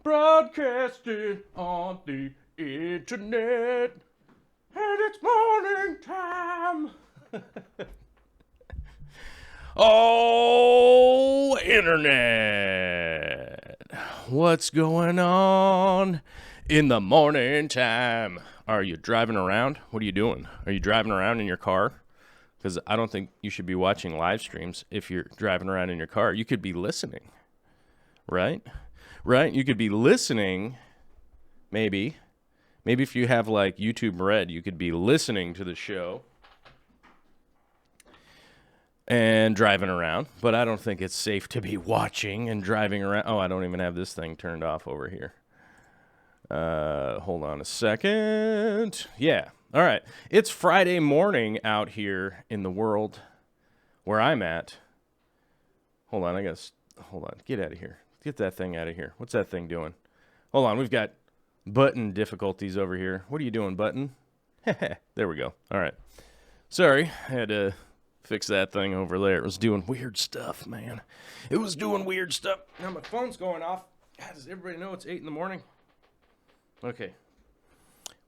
Broadcasting on the internet, and it's morning time. Oh, internet. What's going on in the morning time? Are you driving around? What are you doing? Are you driving around in your car? Because I don't think you should be watching live streams if you're driving around in your car. You could be listening, right? Right? You could be listening, maybe. Maybe if you have like YouTube Red, you could be listening to the show and driving around. But I don't think it's safe to be watching and driving around. Oh, I don't even have this thing turned off over here. Hold on a second. Yeah. All right. It's Friday morning out here in the world where I'm at. Hold on. Hold on. Get out of here. Get that thing out of here. What's that thing doing? Hold on. We've got button difficulties over here. What are you doing, button? There we go. All right. Sorry. I had to fix that thing over there. It was doing weird stuff, man. It was doing weird stuff. Now my phone's going off. God, does everybody know it's 8 in the morning? Okay.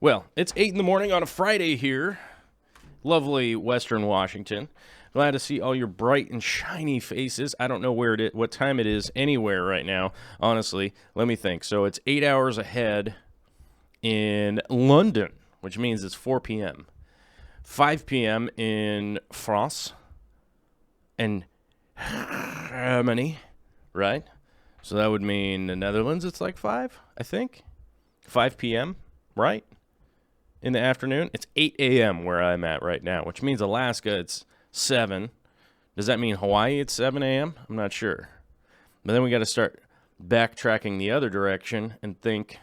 Well, it's 8 in the morning on a Friday here. Lovely Western Washington. Glad to see all your bright and shiny faces. I don't know what time it is anywhere right now, honestly. Let me think. So it's 8 hours ahead in London, which means it's 4 p.m. 5 p.m. in France and Germany, right? So that would mean the Netherlands, it's like 5, I think. 5 p.m., right? In the afternoon. It's 8 a.m. where I'm at right now, which means Alaska, it's 7. Does that mean Hawaii, it's 7 a.m.? I'm not sure. But then we got to start backtracking the other direction and think,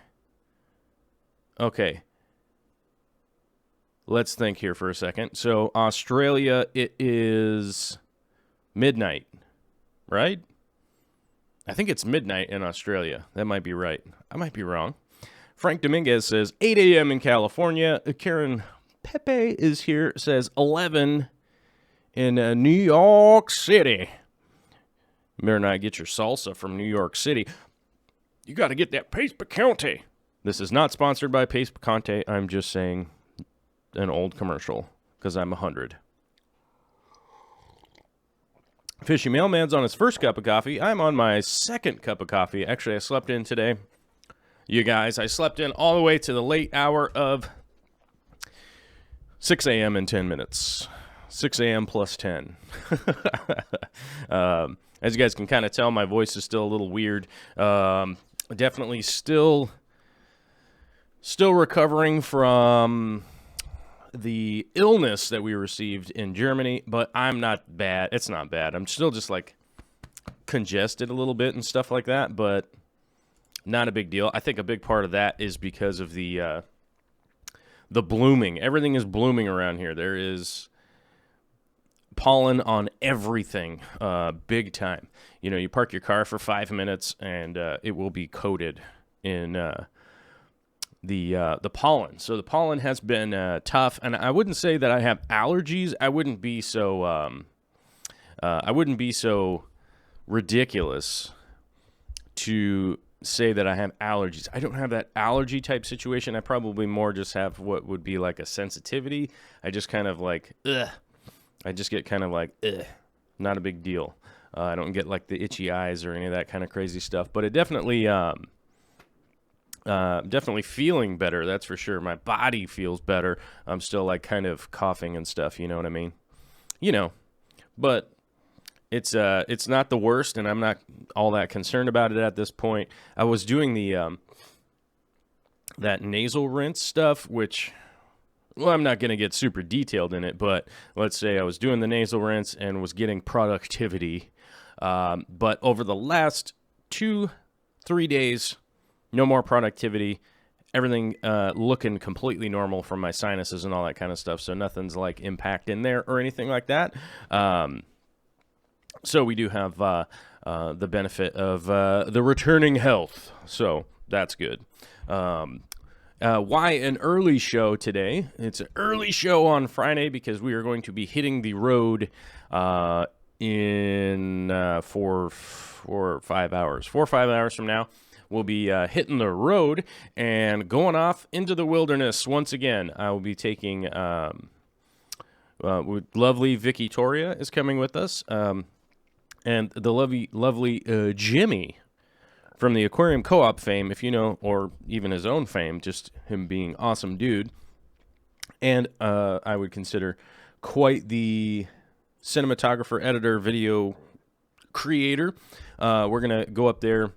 okay, let's think here for a second. So Australia, it is midnight, right? I think it's midnight in Australia. That might be right. I might be wrong. Frank Dominguez says 8 a.m. in California. Karen Pepe is here, says 11 in New York City. You better not get your salsa from New York City. You got to get that Pace Picante. This is not sponsored by Pace Picante. I'm just saying an old commercial because I'm 100. Fishy Mailman's on his first cup of coffee. I'm on my second cup of coffee. Actually, I slept in today. You guys, I slept in all the way to the late hour of 6 a.m. in 10 minutes. 6 a.m. plus 10. As you guys can kind of tell, my voice is still a little weird. Definitely still recovering from the illness that we received in Germany, but I'm not bad. It's not bad. I'm still just like congested a little bit and stuff like that, but not a big deal. I think a big part of that is because of the blooming. Everything is blooming around here. There is pollen on everything, big time. You know, you park your car for 5 minutes and it will be coated in the pollen. So the pollen has been tough, and I wouldn't say that I have allergies. I wouldn't be so ridiculous to say that I have allergies. I don't have that allergy type situation. I probably more just have what would be like a sensitivity. I just kind of like, ugh. I just get kind of like, ugh. Not a big deal. I don't get like the itchy eyes or any of that kind of crazy stuff. But it definitely feeling better, that's for sure. My body feels better. I'm still like kind of coughing and stuff, you know what I mean? You know, but it's not the worst, and I'm not all that concerned about it at this point. I was doing the that nasal rinse stuff, which, well, I'm not going to get super detailed in it, but let's say I was doing the nasal rinse and was getting productivity. But over the last 2-3 days, no more productivity. Everything looking completely normal from my sinuses and all that kind of stuff. So nothing's like impact in there or anything like that. So we do have the benefit of the returning health. So that's good. Why an early show today? It's an early show on Friday because we are going to be hitting the road in 4 or 5 hours. 4 or 5 hours from now, we'll be hitting the road and going off into the wilderness once again. I will be taking lovely Vicky Toria is coming with us, and the lovely Jimmy from the Aquarium Co-op fame, if you know, or even his own fame, just him being awesome dude. And I would consider quite the cinematographer, editor, video creator. We're going to go up there. I'm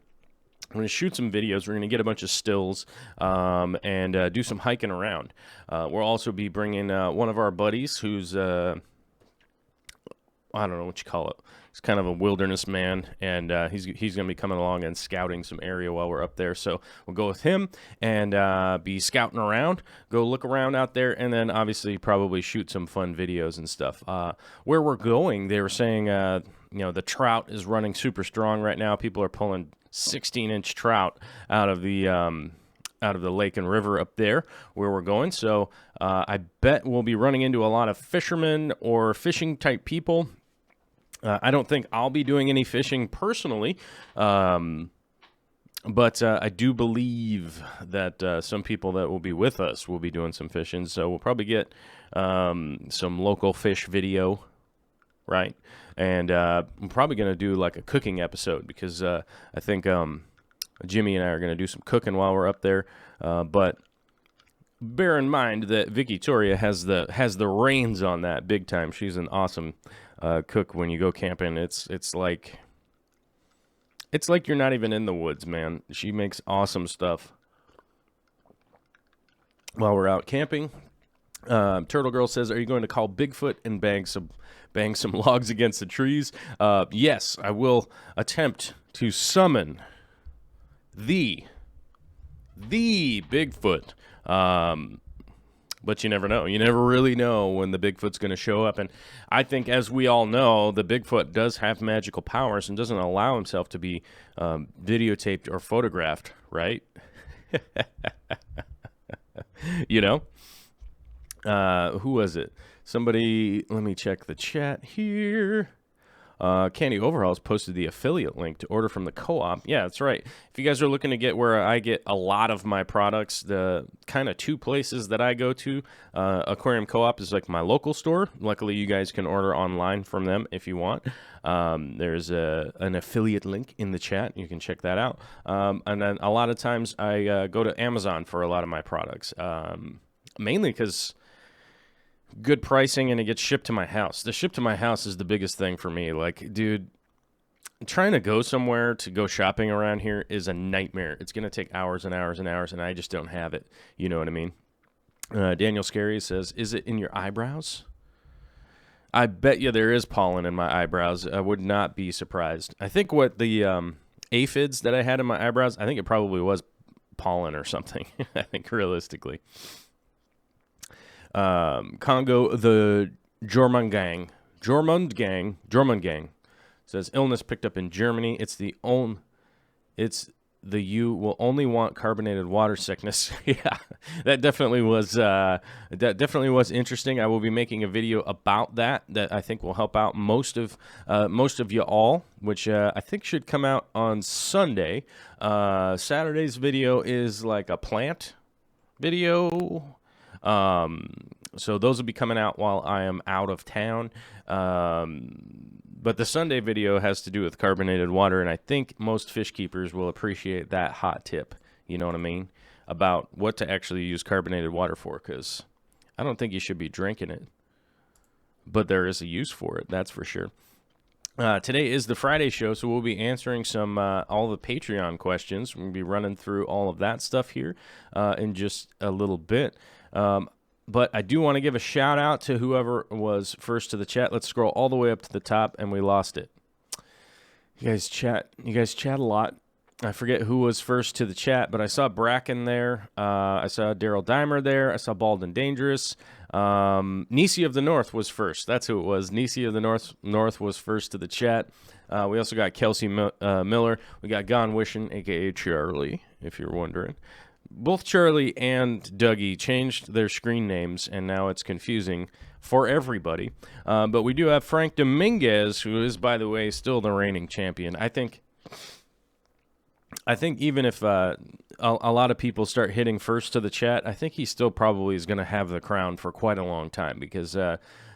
going to shoot some videos. We're going to get a bunch of stills and do some hiking around. We'll also be bringing one of our buddies who's, I don't know what you call it. He's kind of a wilderness man, and he's going to be coming along and scouting some area while we're up there. So we'll go with him and be scouting around, go look around out there, and then obviously probably shoot some fun videos and stuff. Where we're going, they were saying, the trout is running super strong right now. People are pulling 16-inch trout out of the lake and river up there where we're going. So I bet we'll be running into a lot of fishermen or fishing type people. I don't think I'll be doing any fishing personally, but I do believe that some people that will be with us will be doing some fishing. So we'll probably get some local fish video, right? And I'm probably going to do like a cooking episode because I think Jimmy and I are going to do some cooking while we're up there. But bear in mind that Vicky Toria has the reins on that big time. She's an awesome cook when you go camping. It's like you're not even in the woods, man. She makes awesome stuff while we're out camping. Turtle Girl says, "Are you going to call Bigfoot and bang some logs against the trees?" Yes, I will attempt to summon the Bigfoot. But you never know. You never really know when the Bigfoot's going to show up. And I think, as we all know, the Bigfoot does have magical powers and doesn't allow himself to be videotaped or photographed, right? You know? Who was it? Somebody, let me check the chat here. Candy Overhauls posted the affiliate link to order from the co-op. Yeah, that's right. If you guys are looking to get where I get a lot of my products, the kind of two places that I go to, Aquarium Co-op is like my local store. Luckily, you guys can order online from them if you want. There's an affiliate link in the chat. You can check that out. And then a lot of times I go to Amazon for a lot of my products, mainly because good pricing and it gets shipped to my house. The ship to my house is the biggest thing for me. Like, dude, trying to go somewhere to go shopping around here is a nightmare. It's going to take hours and hours and hours, and I just don't have it. You know what I mean? Daniel Scary says, "Is it in your eyebrows?" I bet you there is pollen in my eyebrows. I would not be surprised. I think what the aphids that I had in my eyebrows, I think it probably was pollen or something. I think realistically. Congo, the Jormund gang says, "Illness picked up in Germany. You will only want carbonated water sickness." Yeah, that definitely was interesting. I will be making a video about that I think will help out most of you all, which I think should come out on Sunday. Saturday's video is like a plant video. So those will be coming out while I am out of town. But the Sunday video has to do with carbonated water, and I think most fish keepers will appreciate that hot tip, you know what I mean, about what to actually use carbonated water for, because I don't think you should be drinking it. But there is a use for it, that's for sure. Today is the Friday show, so we'll be answering some all the Patreon questions. We'll be running through all of that stuff here in just a little bit. But I do want to give a shout out to whoever was first to the chat. Let's scroll all the way up to the top, and we lost it. You guys chat a lot. I forget who was first to the chat, but I saw Bracken there. I saw Daryl Dimer there. I saw Bald and Dangerous. Nisi of the North was first. That's who it was. Nisi of the North was first to the chat. We also got Kelsey Miller. We got Gone Wishing, a.k.a. Charlie, if you're wondering. both Charlie and Dougie changed their screen names, and now it's confusing for everybody. But we do have Frank Dominguez, who is, by the way, still the reigning champion. I think even if a lot of people start hitting first to the chat, I think he still probably is going to have the crown for quite a long time because,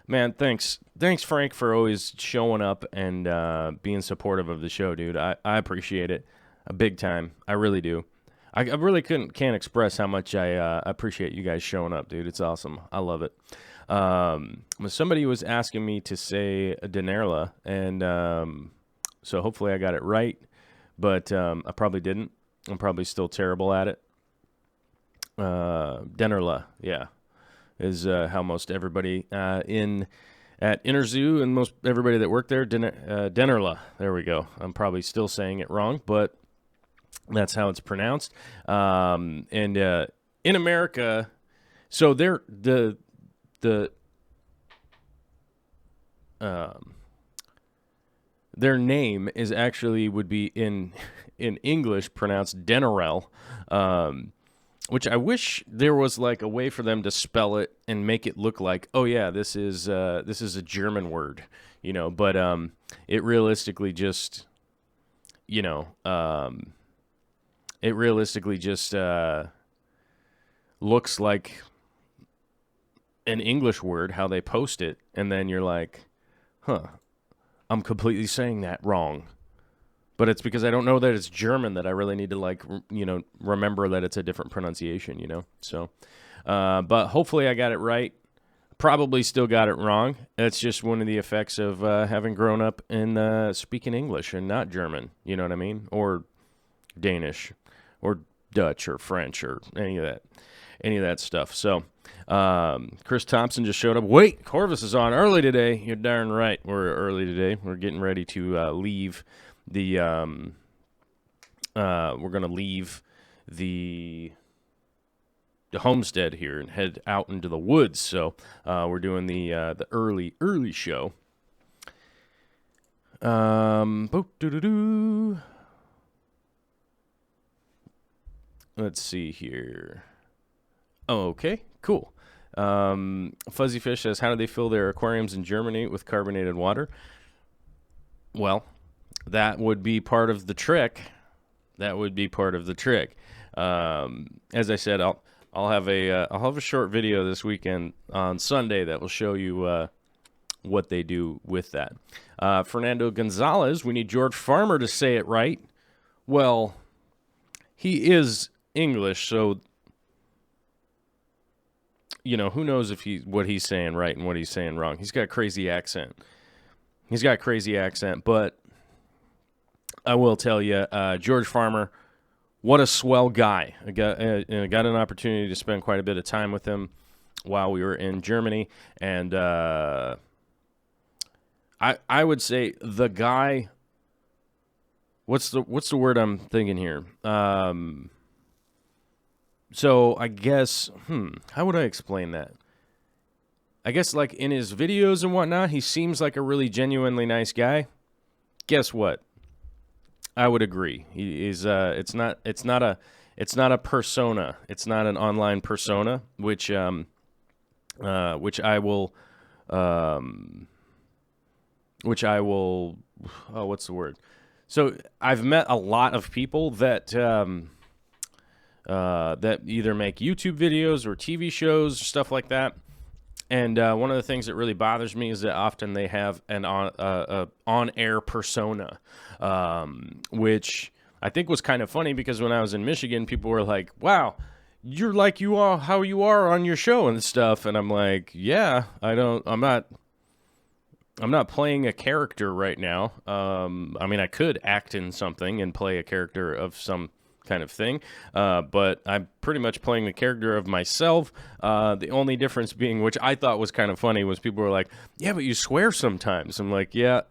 man, thanks, Frank, for always showing up and being supportive of the show, dude. I appreciate it big time. I really do. I really can't express how much I appreciate you guys showing up, dude. It's awesome. I love it. Somebody was asking me to say Denerla, and so hopefully I got it right, but I probably didn't. I'm probably still terrible at it. Denerla, yeah, is how most everybody at Inner Zoo and most everybody that worked there, Denerla. There we go. I'm probably still saying it wrong, but that's how it's pronounced. And in America, so they're their name is actually would be in English pronounced Denerel, which I wish there was like a way for them to spell it and make it look like, oh yeah, this is a German word, you know. But it realistically just, you know, looks like an English word, how they post it, and then you're like, huh, I'm completely saying that wrong. But it's because I don't know that it's German that I really need to, like, you know, remember that it's a different pronunciation, you know. So, but hopefully I got it right. Probably still got it wrong. It's just one of the effects of having grown up in speaking English and not German, you know what I mean? Or Danish or Dutch or French or any of that stuff. So Chris Thompson just showed up. Wait, Corvus is on early today. You're darn right. We're early today. We're getting ready to leave the we're going to leave the homestead here and head out into the woods. So we're doing the early show. Let's see here. Oh, okay, cool. Fuzzy Fish says, how do they fill their aquariums in Germany with carbonated water? Well, that would be part of the trick. As I said, I'll have a short video this weekend on Sunday that will show you what they do with that. Fernando Gonzalez, we need George Farmer to say it right. Well, he is English, so you know, who knows if what he's saying right and what he's saying wrong. He's got a crazy accent. But I will tell you, George Farmer, what a swell guy. I got an opportunity to spend quite a bit of time with him while we were in Germany, and I would say the guy. What's the word I'm thinking here? So I guess, how would I explain that? I guess like in his videos and whatnot, he seems like a really genuinely nice guy. Guess what? I would agree. He is. It's not a persona. It's not an online persona, which I will. Oh, what's the word? So I've met a lot of people that that either make YouTube videos or TV shows, stuff like that. And one of the things that really bothers me is that often they have an on-air persona, which I think was kind of funny because when I was in Michigan, people were like, wow, you're like you are how you are on your show and stuff. And I'm like, yeah, I'm not playing a character right now. I mean, I could act in something and play a character of some kind of thing, but I'm pretty much playing the character of myself. The only difference being, which I thought was kind of funny, was people were like, yeah, but you swear sometimes. I'm like, yeah,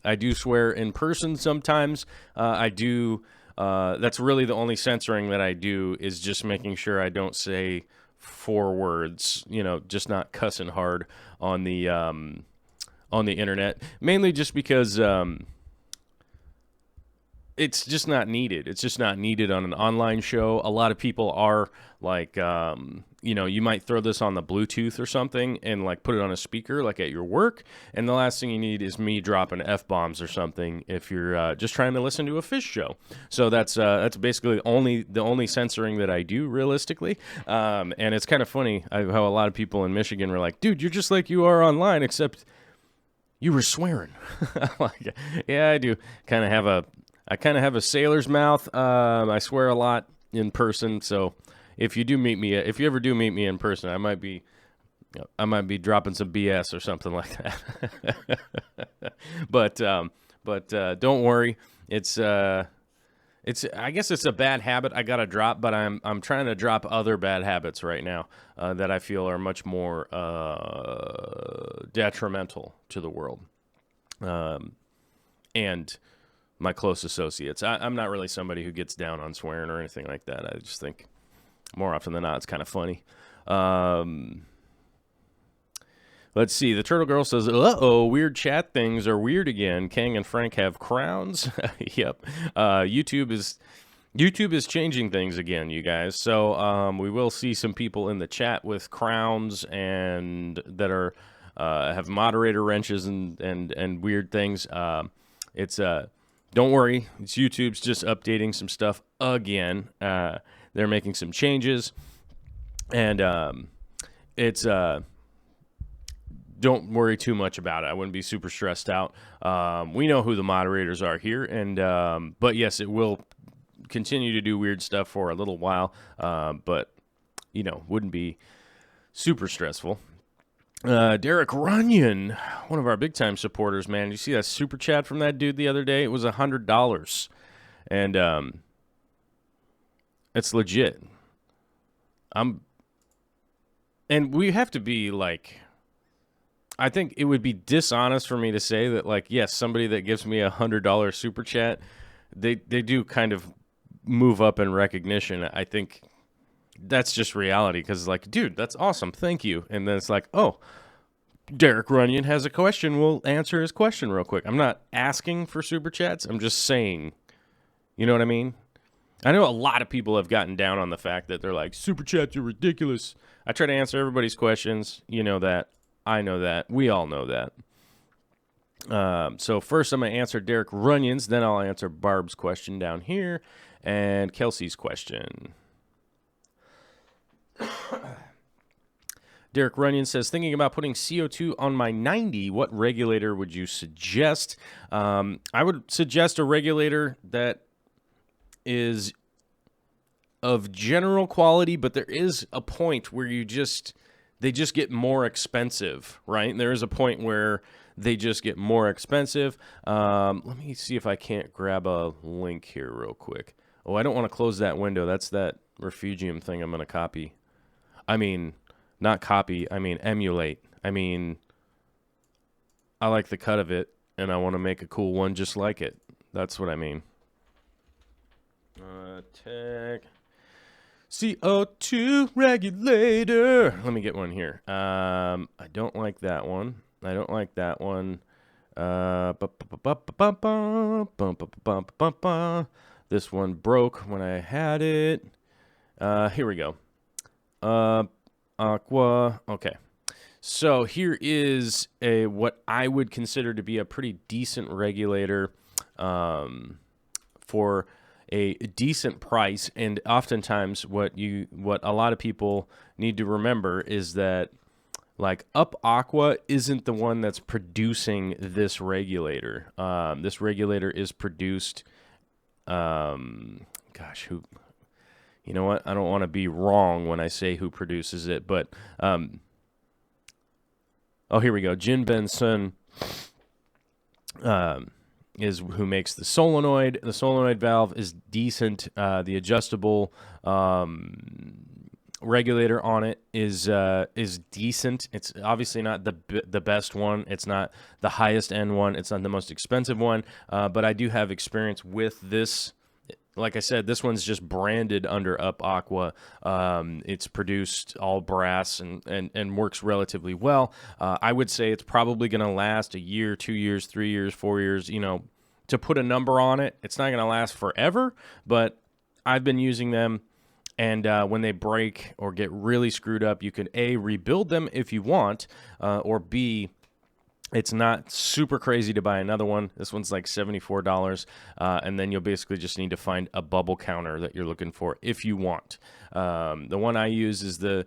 I do swear in person sometimes. I do. That's really the only censoring that I do, is just making sure I don't say 4 words, you know, just not cussing hard on the internet, mainly just because it's just not needed. It's just not needed on an online show. A lot of people are like, you might throw this on the Bluetooth or something and like put it on a speaker, like at your work. And the last thing you need is me dropping F-bombs or something if you're just trying to listen to a fish show. So that's basically the only censoring that I do realistically. And it's kind of funny how a lot of people in Michigan were like, dude, you're just like you are online, except you were swearing. Like, yeah, I do I kind of have a sailor's mouth. I swear a lot in person, so if you ever do meet me in person, I might be dropping some BS or something like that. But don't worry. I guess it's a bad habit I gotta drop, but I'm trying to drop other bad habits right now that I feel are much more detrimental to the world. And my close associates. I'm not really somebody who gets down on swearing or anything like that. I just think more often than not it's kind of funny. Let's see. The Turtle Girl says, uh-oh, weird chat things are weird again. Kang and Frank have crowns. Yep. YouTube is changing things again, you guys. So we will see some people in the chat with crowns and that are have moderator wrenches and weird things. Don't worry, it's YouTube's just updating some stuff again. They're making some changes, and don't worry too much about it. I wouldn't be super stressed out. We know who the moderators are here, and but yes, it will continue to do weird stuff for a little while, but wouldn't be super stressful. Derek Runyon, one of our big-time supporters, man. You see that super chat from that dude the other day? It was $100. And it's legit. And we have to be, like... I think it would be dishonest for me to say that, like, yes, somebody that gives me $100 super chat, they do kind of move up in recognition. I think... that's just reality because, like, dude, that's awesome. Thank you. And then it's like, oh, Derek Runyon has a question. We'll answer his question real quick. I'm not asking for super chats. I'm just saying, you know what I mean? I know a lot of people have gotten down on the fact that they're like, super chats are ridiculous. I try to answer everybody's questions. You know that. I know that. We all know that. So first I'm going to answer Derek Runyon's. Then I'll answer Barb's question down here and Kelsey's question. Derek Runyon says, thinking about putting CO2 on my 90, what regulator would you suggest? I would suggest a regulator that is of general quality, but there is a point where they just get more expensive, right? There is a point where they just get more expensive. Let me see if I can't grab a link here real quick. Oh, I don't want to close that window. That's that refugium thing I'm going to copy. I mean, not copy. I mean, emulate. I mean, I like the cut of it, and I want to make a cool one just like it. That's what I mean. Tech CO2 regulator. Let me get one here. I don't like that one. I don't like that one. This one broke when I had it. Here we go. Aqua. Okay. So here is what I would consider to be a pretty decent regulator for a decent price. And oftentimes what a lot of people need to remember is that, like, Up Aqua isn't the one that's producing this regulator. This regulator is produced, who... You know what? I don't want to be wrong when I say who produces it, but here we go. Jin Ben Sun is who makes the solenoid. The solenoid valve is decent. The adjustable regulator on it is decent. It's obviously not the best one. It's not the highest end one. It's not the most expensive one. But I do have experience with this. Like I said, this one's just branded under Up Aqua. It's produced all brass and works relatively well. I would say it's probably going to last a year, 2 years, 3 years, 4 years, to put a number on it. It's not going to last forever, but I've been using them. And when they break or get really screwed up, you can A, rebuild them if you want, or B, it's not super crazy to buy another one. This one's like $74, and then you'll basically just need to find a bubble counter that you're looking for if you want. The one I use is the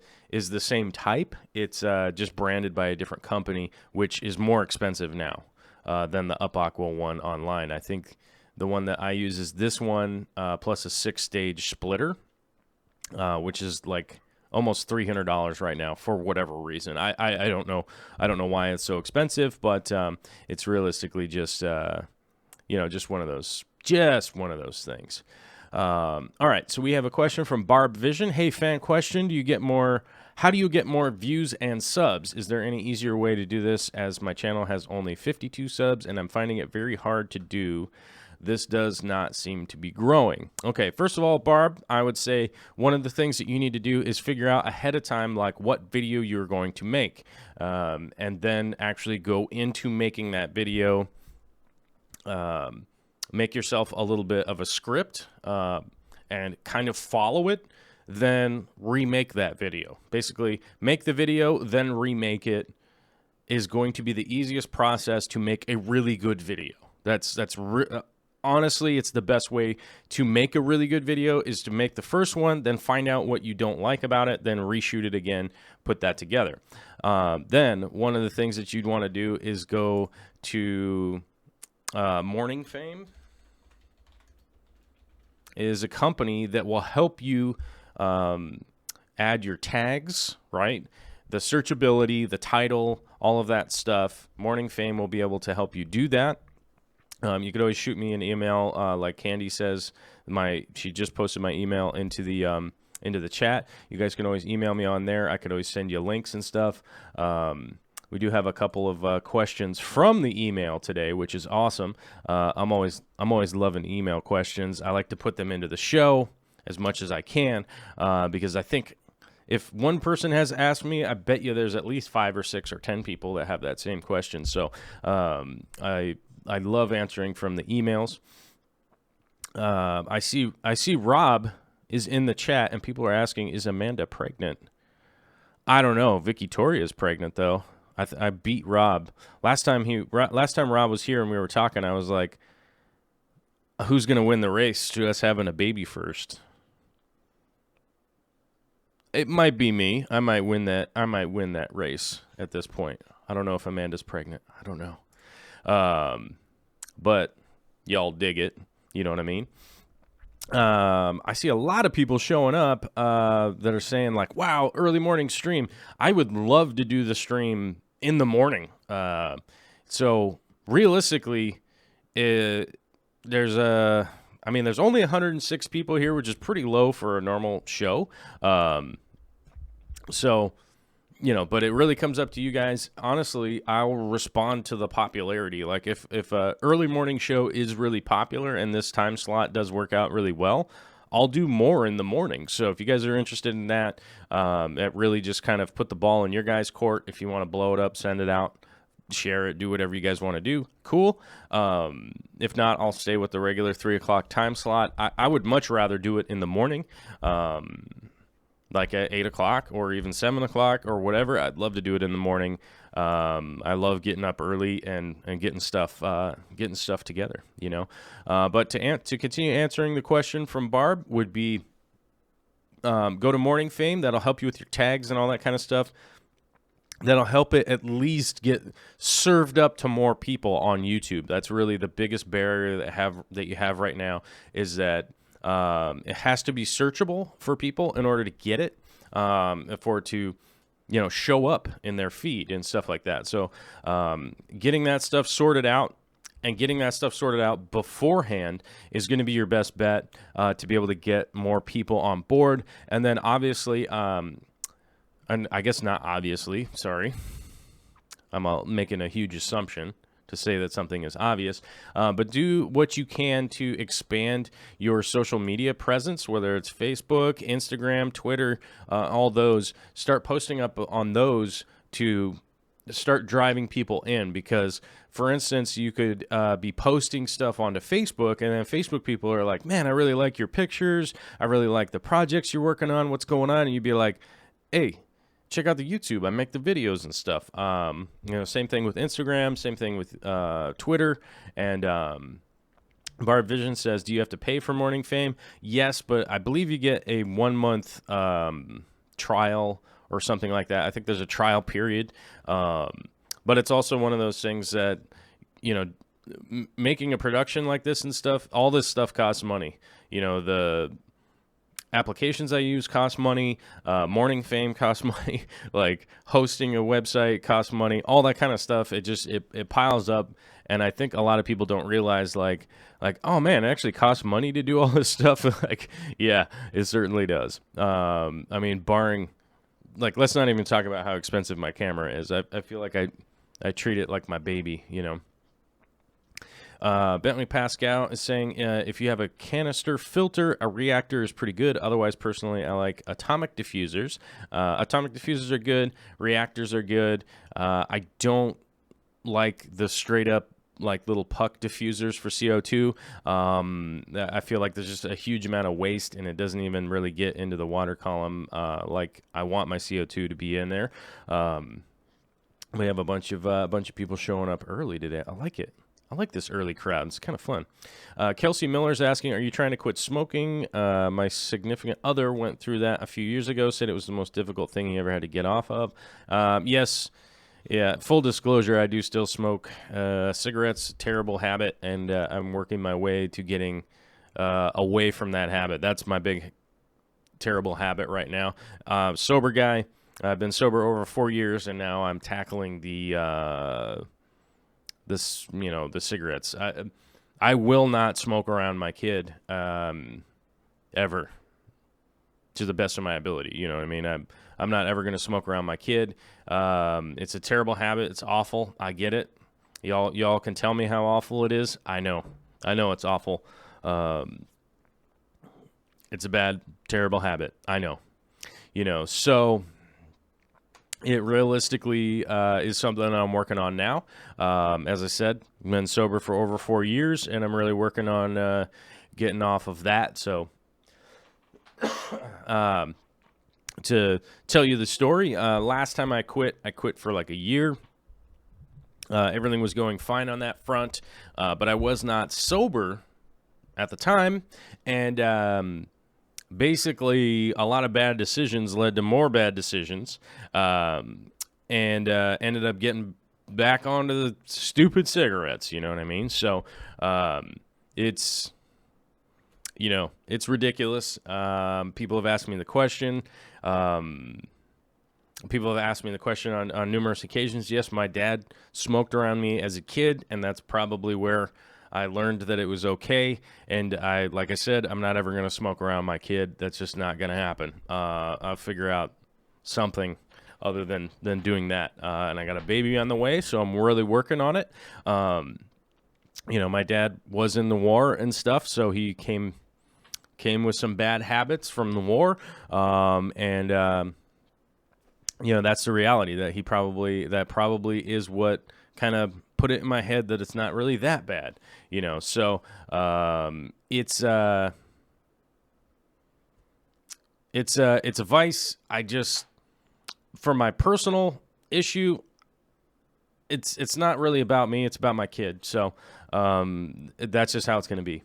same type. It's just branded by a different company, which is more expensive now than the Up Aqua one online. I think the one that I use is this one plus a 6-stage splitter, which is like almost $300 right now for whatever reason. I don't know. I don't know why it's so expensive, but it's realistically just just one of those things. All right, so we have a question from Barb Vision. Hey, fan question: how do you get more views and subs? Is there any easier way to do this, as my channel has only 52 subs and I'm finding it very hard to do? This does not seem to be growing. Okay, first of all, Barb, I would say one of the things that you need to do is figure out ahead of time, like, what video you're going to make, and then actually go into making that video. Make yourself a little bit of a script and kind of follow it, then remake that video. Basically, make the video, then remake it is going to be the easiest process to make a really good video. Honestly, it's the best way to make a really good video, is to make the first one, then find out what you don't like about it, then reshoot it again, put that together. Then one of the things that you'd want to do is go to Morning Fame. Is a company that will help you add your tags, right? The searchability, the title, all of that stuff. Morning Fame will be able to help you do that. You could always shoot me an email, like Candy says. She just posted my email into the chat. You guys can always email me on there. I could always send you links and stuff. We do have a couple of questions from the email today, which is awesome. I'm always loving email questions. I like to put them into the show as much as I can, because I think if one person has asked me, I bet you there's at least 5 or 6 or 10 people that have that same question. So I love answering from the emails. I see Rob is in the chat, and people are asking, is Amanda pregnant? I don't know. Vicky Toria is pregnant, though. I beat Rob. Last time Rob was here and we were talking, I was like, who's going to win the race to us having a baby first? It might be me. I might win that race at this point. I don't know if Amanda's pregnant. I don't know. But y'all dig it. You know what I mean? I see a lot of people showing up that are saying, like, wow, early morning stream. I would love to do the stream in the morning. So realistically, there's only 106 people here, which is pretty low for a normal show. So, but it really comes up to you guys. Honestly, I'll respond to the popularity. Like if a early morning show is really popular and this time slot does work out really well, I'll do more in the morning. So if you guys are interested in that, it really just kind of put the ball in your guys' court. If you want to blow it up, send it out, share it, do whatever you guys want to do. Cool. If not, I'll stay with the regular 3 o'clock time slot. I would much rather do it in the morning. Like at 8 o'clock or even 7 o'clock or whatever. I'd love to do it in the morning. I love getting up early and getting stuff together, But to continue answering the question from Barb would be, go to Morning Fame. That'll help you with your tags and all that kind of stuff. That'll help it at least get served up to more people on YouTube. That's really the biggest barrier that you have right now, is that it has to be searchable for people in order to get it, for it to, show up in their feed and stuff like that. So getting that stuff sorted out beforehand is going to be your best bet to be able to get more people on board. And then obviously, and I guess not obviously, sorry, I'm making a huge assumption to say that something is obvious, but do what you can to expand your social media presence, whether it's Facebook, Instagram, Twitter, all those. Start posting up on those to start driving people in, because, for instance, you could be posting stuff onto Facebook, and then Facebook people are like, man, I really like your pictures. I really like the projects you're working on. What's going on? And you'd be like, hey, check out the YouTube. I make the videos and stuff. Same thing with Instagram, same thing with Twitter. And Barb Vision says, do you have to pay for Morning Fame? Yes, but I believe you get a 1 month trial or something like that. I think there's a trial period. But it's also one of those things that, making a production like this and stuff, all this stuff costs money. The applications I use cost money. Morning Fame costs money. Like hosting a website costs money. All that kind of stuff. It piles up. And I think a lot of people don't realize, like, oh man, it actually costs money to do all this stuff. Like, yeah, it certainly does. Barring, like, let's not even talk about how expensive my camera is. I feel like I treat it like my baby, Bentley Pascal is saying, if you have a canister filter, a reactor is pretty good. Otherwise, personally, I like atomic diffusers. Atomic diffusers are good. Reactors are good. I don't like the straight up, like, little puck diffusers for CO2. I feel like there's just a huge amount of waste, and it doesn't even really get into the water column like I want my CO2 to be in there. We have a bunch of people showing up early today. I like it. I like this early crowd. It's kind of fun. Kelsey Miller's asking, are you trying to quit smoking? My significant other went through that a few years ago, said it was the most difficult thing he ever had to get off of. Yes. Yeah, full disclosure, I do still smoke cigarettes, terrible habit, and I'm working my way to getting away from that habit. That's my big, terrible habit right now. Sober guy. I've been sober over 4 years, and now I'm tackling the cigarettes. I will not smoke around my kid ever, to the best of my ability. You know what I mean? I'm not ever going to smoke around my kid. It's a terrible habit. It's awful. I get it. Y'all can tell me how awful it is. I know it's awful. It's a bad, terrible habit. I know. So it realistically is something that I'm working on now. As I said, I've been sober for over 4 years, and I'm really working on getting off of that. So to tell you the story, last time I quit for like a year. Everything was going fine on that front, but I was not sober at the time, and basically a lot of bad decisions led to more bad decisions, and ended up getting back onto the stupid cigarettes, you know what I mean? So it's ridiculous. People have asked me the question. People have asked me the question on numerous occasions. Yes, my dad smoked around me as a kid, and that's probably where I learned that it was okay. And like I said, I'm not ever going to smoke around my kid. That's just not going to happen. I'll figure out something other than doing that. And I got a baby on the way, so I'm really working on it. My dad was in the war and stuff, so he came with some bad habits from the war. That's the reality, that probably is what kind of put it in my head that it's not really that bad, So it's a vice. For my personal issue, it's not really about me. It's about my kid. So that's just how it's going to be,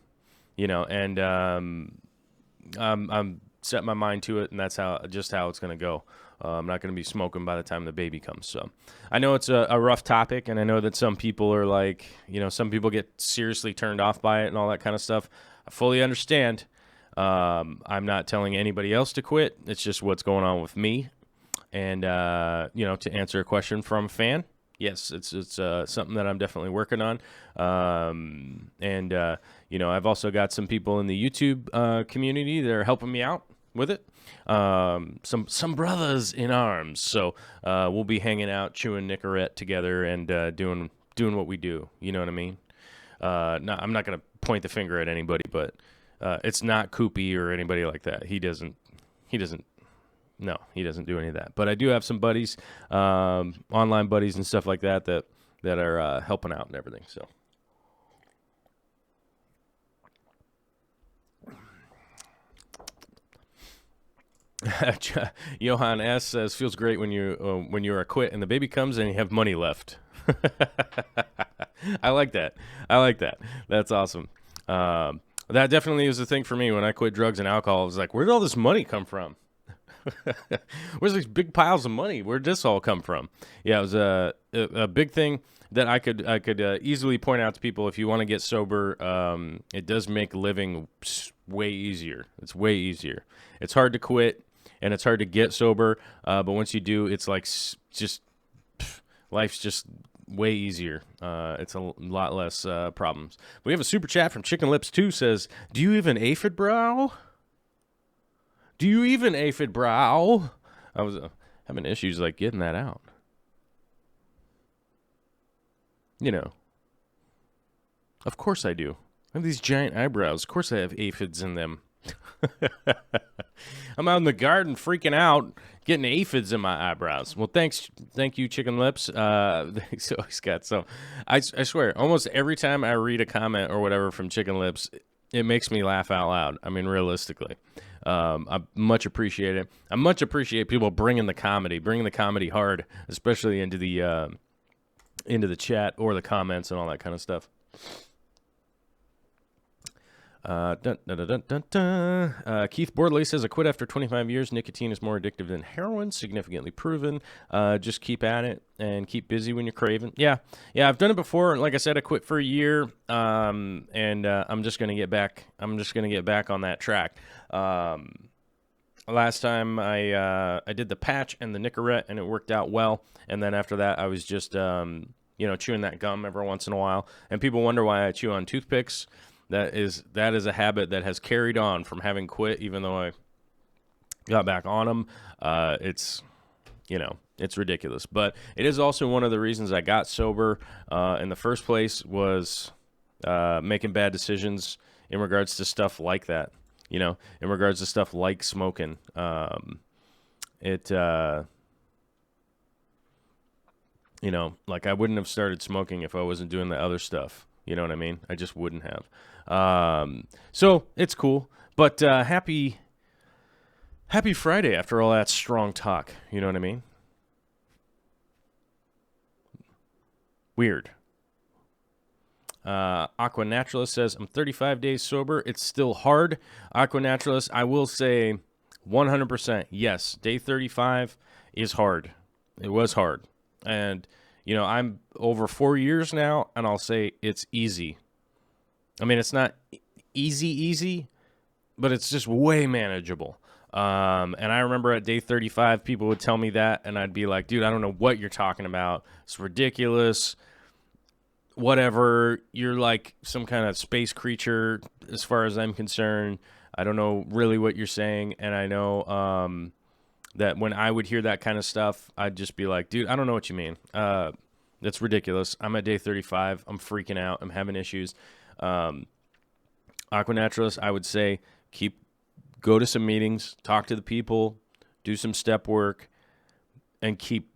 And I'm set my mind to it, and that's how it's going to go. I'm not going to be smoking by the time the baby comes. So I know it's a rough topic, and I know that some people are like, some people get seriously turned off by it and all that kind of stuff. I fully understand. I'm not telling anybody else to quit. It's just what's going on with me. And, to answer a question from a fan, yes, it's something that I'm definitely working on. I've also got some people in the YouTube community that are helping me out with it. Some brothers in arms. So we'll be hanging out, chewing Nicorette together, and doing what we do. You know what I mean? I'm not going to point the finger at anybody, but it's not Koopy or anybody like that. He doesn't No, he doesn't do any of that. But I do have some buddies, online buddies and stuff like that are helping out and everything. So. Johan S says, feels great when you're a quit and the baby comes and you have money left. I like that. That's awesome. That definitely was the thing for me when I quit drugs and alcohol. It was like, where did all this money come from? Where's these big piles of money? Where'd this all come from? Yeah, it was a big thing that I could easily point out to people. If you want to get sober, it does make living way easier. It's way easier. It's hard to quit and it's hard to get sober, but once you do, it's like life's just way easier. It's a lot less problems. We have a super chat from Chicken Lips 2 says, do you even aphid brow? Do you even aphid brow? I was having issues like getting that out. You know. Of course I do. I have these giant eyebrows. Of course I have aphids in them. I'm out in the garden freaking out, getting aphids in my eyebrows. Well, thank you, Chicken Lips. So Scott. So I swear, almost every time I read a comment or whatever from Chicken Lips, it makes me laugh out loud. I mean, realistically, I much appreciate it. I much appreciate people bringing the comedy hard, especially into the chat or the comments and all that kind of stuff. Keith Bordley says, I quit after 25 years. Nicotine is more addictive than heroin, significantly proven. Just keep at it and keep busy when you're craving. Yeah, I've done it before. Like I said, I quit for a year, and I'm just gonna get back. I'm just gonna get back on that track. Last time I did the patch and the Nicorette, and it worked out well. And then after that, I was just chewing that gum every once in a while. And people wonder why I chew on toothpicks. That is a habit that has carried on from having quit, even though I got back on them. It's ridiculous. But it is also one of the reasons I got sober in the first place was making bad decisions in regards to stuff like that. In regards to stuff like smoking. Like I wouldn't have started smoking if I wasn't doing the other stuff. You know what I mean? I just wouldn't have. So it's cool, but happy Friday after all that strong talk. You know what I mean? Weird. Aqua Naturalist says, I'm 35 days sober. It's still hard. Aqua Naturalist, I will say 100%. Yes, day 35 is hard. It was hard. And, I'm over 4 years now, and I'll say it's easy. I mean, it's not easy, but it's just way manageable. And I remember at day 35, people would tell me that, and I'd be like, dude, I don't know what you're talking about. It's ridiculous. Whatever. You're like some kind of space creature as far as I'm concerned. I don't know really what you're saying, and I know that when I would hear that kind of stuff, I'd just be like, dude, I don't know what you mean. That's ridiculous. I'm at day 35. I'm freaking out. I'm having issues. Aqua Naturalist, I would say go to some meetings, talk to the people, do some step work, and keep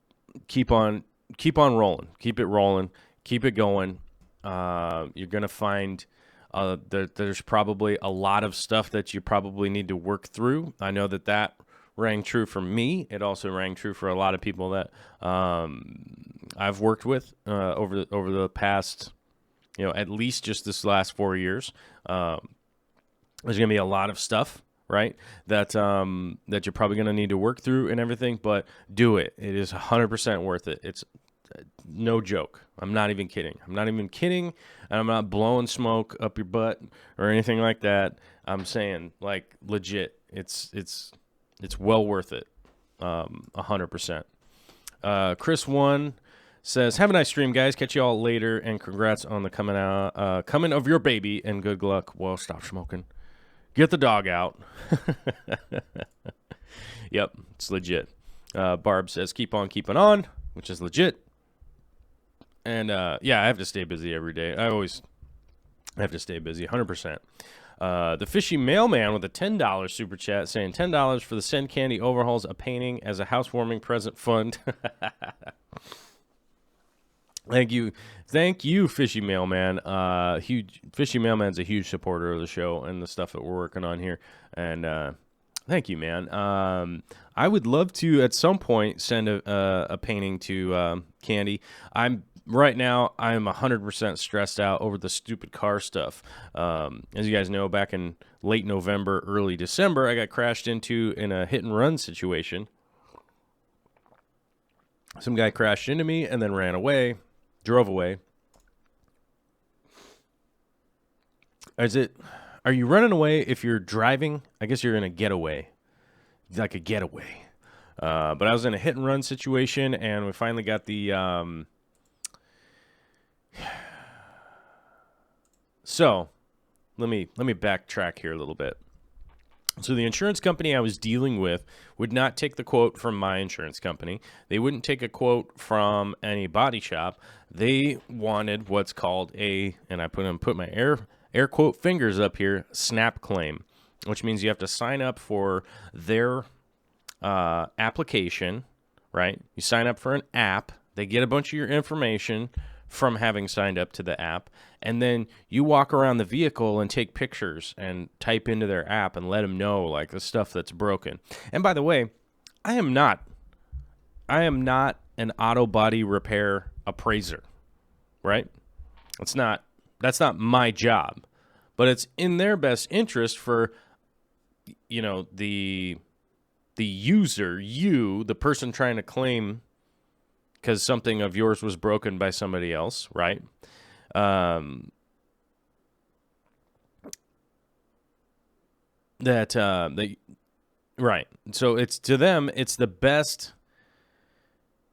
on rolling. Keep it rolling. Keep it going. You're going to find there's probably a lot of stuff that you probably need to work through. I know that rang true for me. It also rang true for a lot of people that I've worked with over the past, at least just this last 4 years. There's going to be a lot of stuff, right, that you're probably going to need to work through and everything, but do it. It is 100% worth it. It's no joke. I'm not even kidding. And I'm not blowing smoke up your butt or anything like that. I'm saying, like, legit. It's well worth it. 100%. Chris 1 says, have a nice stream, guys. Catch you all later, and congrats on the coming of your baby, and good luck. Well, stop smoking. Get the dog out. Yep, it's legit. Barb says, keep on keeping on, which is legit. And, I have to stay busy every day. I always have to stay busy, 100%. The Fishy Mailman with a $10 super chat saying $10 for the Send Candy overhauls a painting as a housewarming present fund. Thank you, Fishy Mailman. Fishy Mailman's a huge supporter of the show and the stuff that we're working on here. And thank you, man. I would love to at some point send a painting to Candy. Right now, I'm 100% stressed out over the stupid car stuff. As you guys know, back in late November, early December, I got crashed into in a hit-and-run situation. Some guy crashed into me and then drove away. Are you running away if you're driving? I guess you're in a getaway. Like a getaway. But I was in a hit-and-run situation, and we finally got the... So, let me backtrack here a little bit. So the insurance company I was dealing with would not take the quote from my insurance company. They wouldn't take a quote from any body shop. They wanted what's called and I put my air quote fingers up here, snap claim, which means you have to sign up for their application, right? You sign up for an app. They get a bunch of your information from having signed up to the app, and then you walk around the vehicle and take pictures and type into their app and let them know like the stuff that's broken. And by the way, I am not an auto body repair appraiser, right? That's not my job, but it's in their best interest for, the user, the person trying to claim because something of yours was broken by somebody else, right? Right. So it's to them, it's the best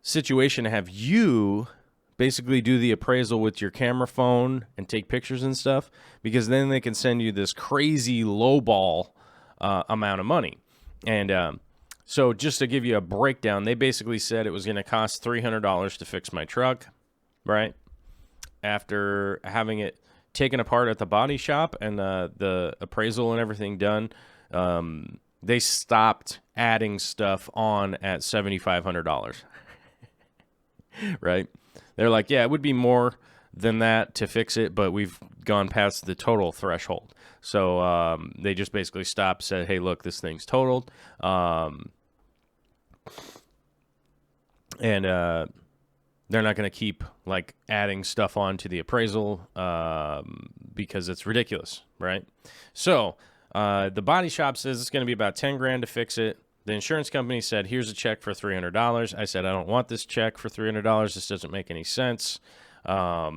situation to have you basically do the appraisal with your camera phone and take pictures and stuff, because then they can send you this crazy lowball amount of money. And so just to give you a breakdown, they basically said it was going to cost $300 to fix my truck, right? After having it taken apart at the body shop and the appraisal and everything done, they stopped adding stuff on at $7,500, right? They're like, yeah, it would be more than that to fix it, but we've gone past the total threshold. So they just basically stopped, said, hey, look, this thing's totaled. And they're not going to keep like adding stuff on to the appraisal because it's ridiculous, right? So the body shop says it's going to be about $10,000 to fix it. The insurance company said, here's a check for $300. I said, I don't want this check for $300. This doesn't make any sense. I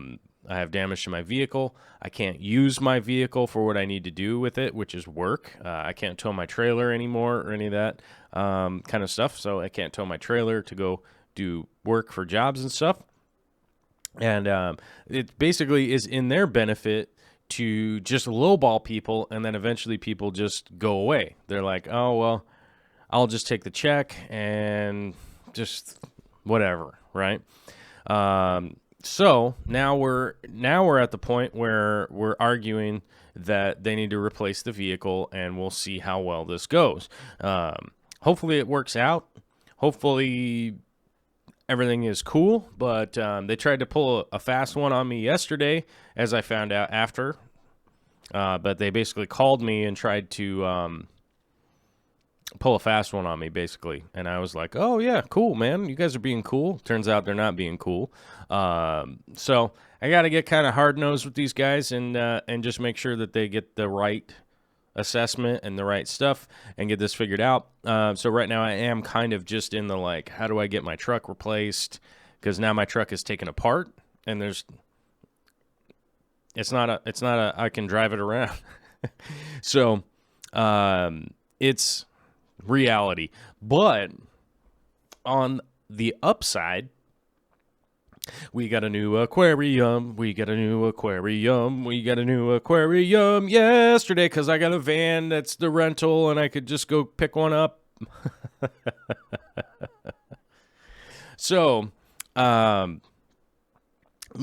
have damage to my vehicle. I can't use my vehicle for what I need to do with it, which is work. I can't tow my trailer anymore or any of that kind of stuff. So I can't tow my trailer to go do work for jobs and stuff. And it basically is in their benefit to just lowball people, and then eventually people just go away. They're like, oh, well, I'll just take the check and just whatever, right? So now we're at the point where we're arguing that they need to replace the vehicle, and we'll see how well this goes. Hopefully it works out. Hopefully everything is cool, but they tried to pull a fast one on me yesterday, as I found out after. But they basically called me and tried to pull a fast one on me, basically. And I was like, oh, yeah, cool, man. You guys are being cool. Turns out they're not being cool. So I got to get kind of hard-nosed with these guys and just make sure that they get the right assessment and the right stuff and get this figured out. So right now I am kind of just in the, like, how do I get my truck replaced? Because now my truck is taken apart, and it's not a I can drive it around. So it's reality. But on the upside, we got a new aquarium. We got a new aquarium. We got a new aquarium yesterday because I got a van that's the rental and I could just go pick one up. So,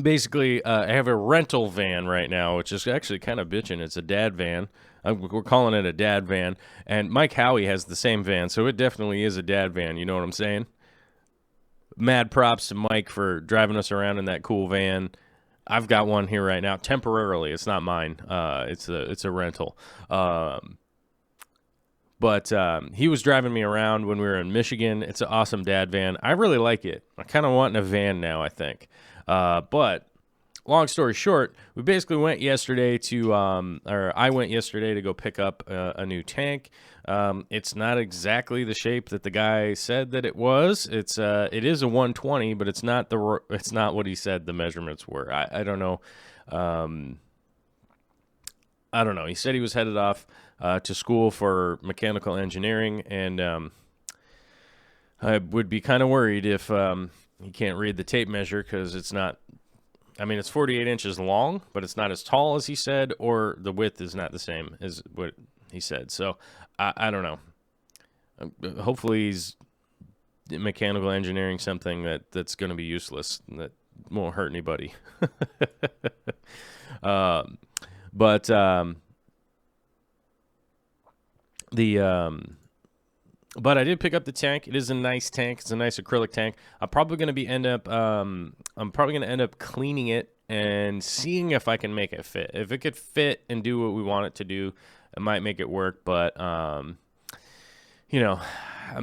basically, I have a rental van right now, which is actually kind of bitching. It's a dad van. We're calling it a dad van. And Mike Howie has the same van, so it definitely is a dad van. You know what I'm saying? Mad props to Mike for driving us around in that cool van. I've got one here right now, temporarily. It's not mine. It's a rental. But he was driving me around when we were in Michigan. It's an awesome dad van. I really like it. I kind of want a van now, I think. But long story short, we basically went yesterday to, or I went yesterday to go pick up a new tank. It's not exactly the shape that the guy said that it was. It is a 120, but it's not what he said the measurements were. I don't know. I don't know. He said he was headed off to school for mechanical engineering, and I would be kind of worried if he can't read the tape measure, because it's not. I mean, it's 48 inches long, but it's not as tall as he said, or the width is not the same as what he said. So I don't know. Hopefully he's mechanical engineering something that's going to be useless, that won't hurt anybody. But I did pick up the tank. It is a nice tank. It's a nice acrylic tank. I'm probably going to end up cleaning it and seeing if I can make it fit. If it could fit and do what we want it to do, I might make it work. But I'm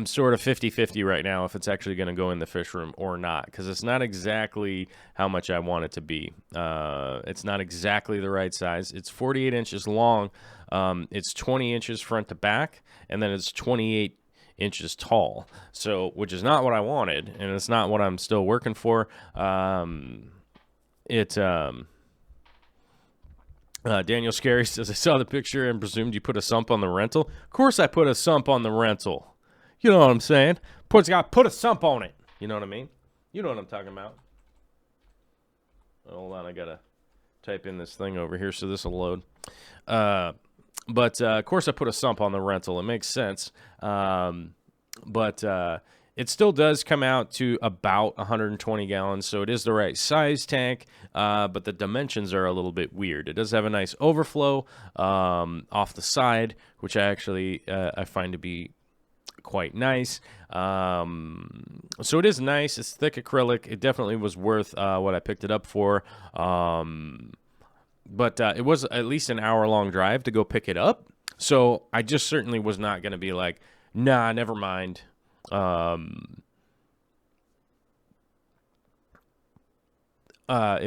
sort of 50-50 right now if it's actually going to go in the fish room or not, because it's not exactly how much I want it to be. It's not exactly the right size. It's 48 inches long. It's 20 inches front to back, and then it's 28 inches tall. So, which is not what I wanted, and it's not what I'm still working for. Daniel Scary says, I saw the picture and presumed you put a sump on the rental. Of course I put a sump on the rental. You know what I'm saying? Put a sump on it. You know what I mean? You know what I'm talking about. Hold on, I gotta type in this thing over here so this will load. But of course I put a sump on the rental. It makes sense. But it still does come out to about 120 gallons, so it is the right size tank, but the dimensions are a little bit weird. It does have a nice overflow off the side, which I find to be quite nice. So it is nice. It's thick acrylic. It definitely was worth what I picked it up for. But it was at least an hour-long drive to go pick it up, so I just certainly was not going to be like, nah, never mind. It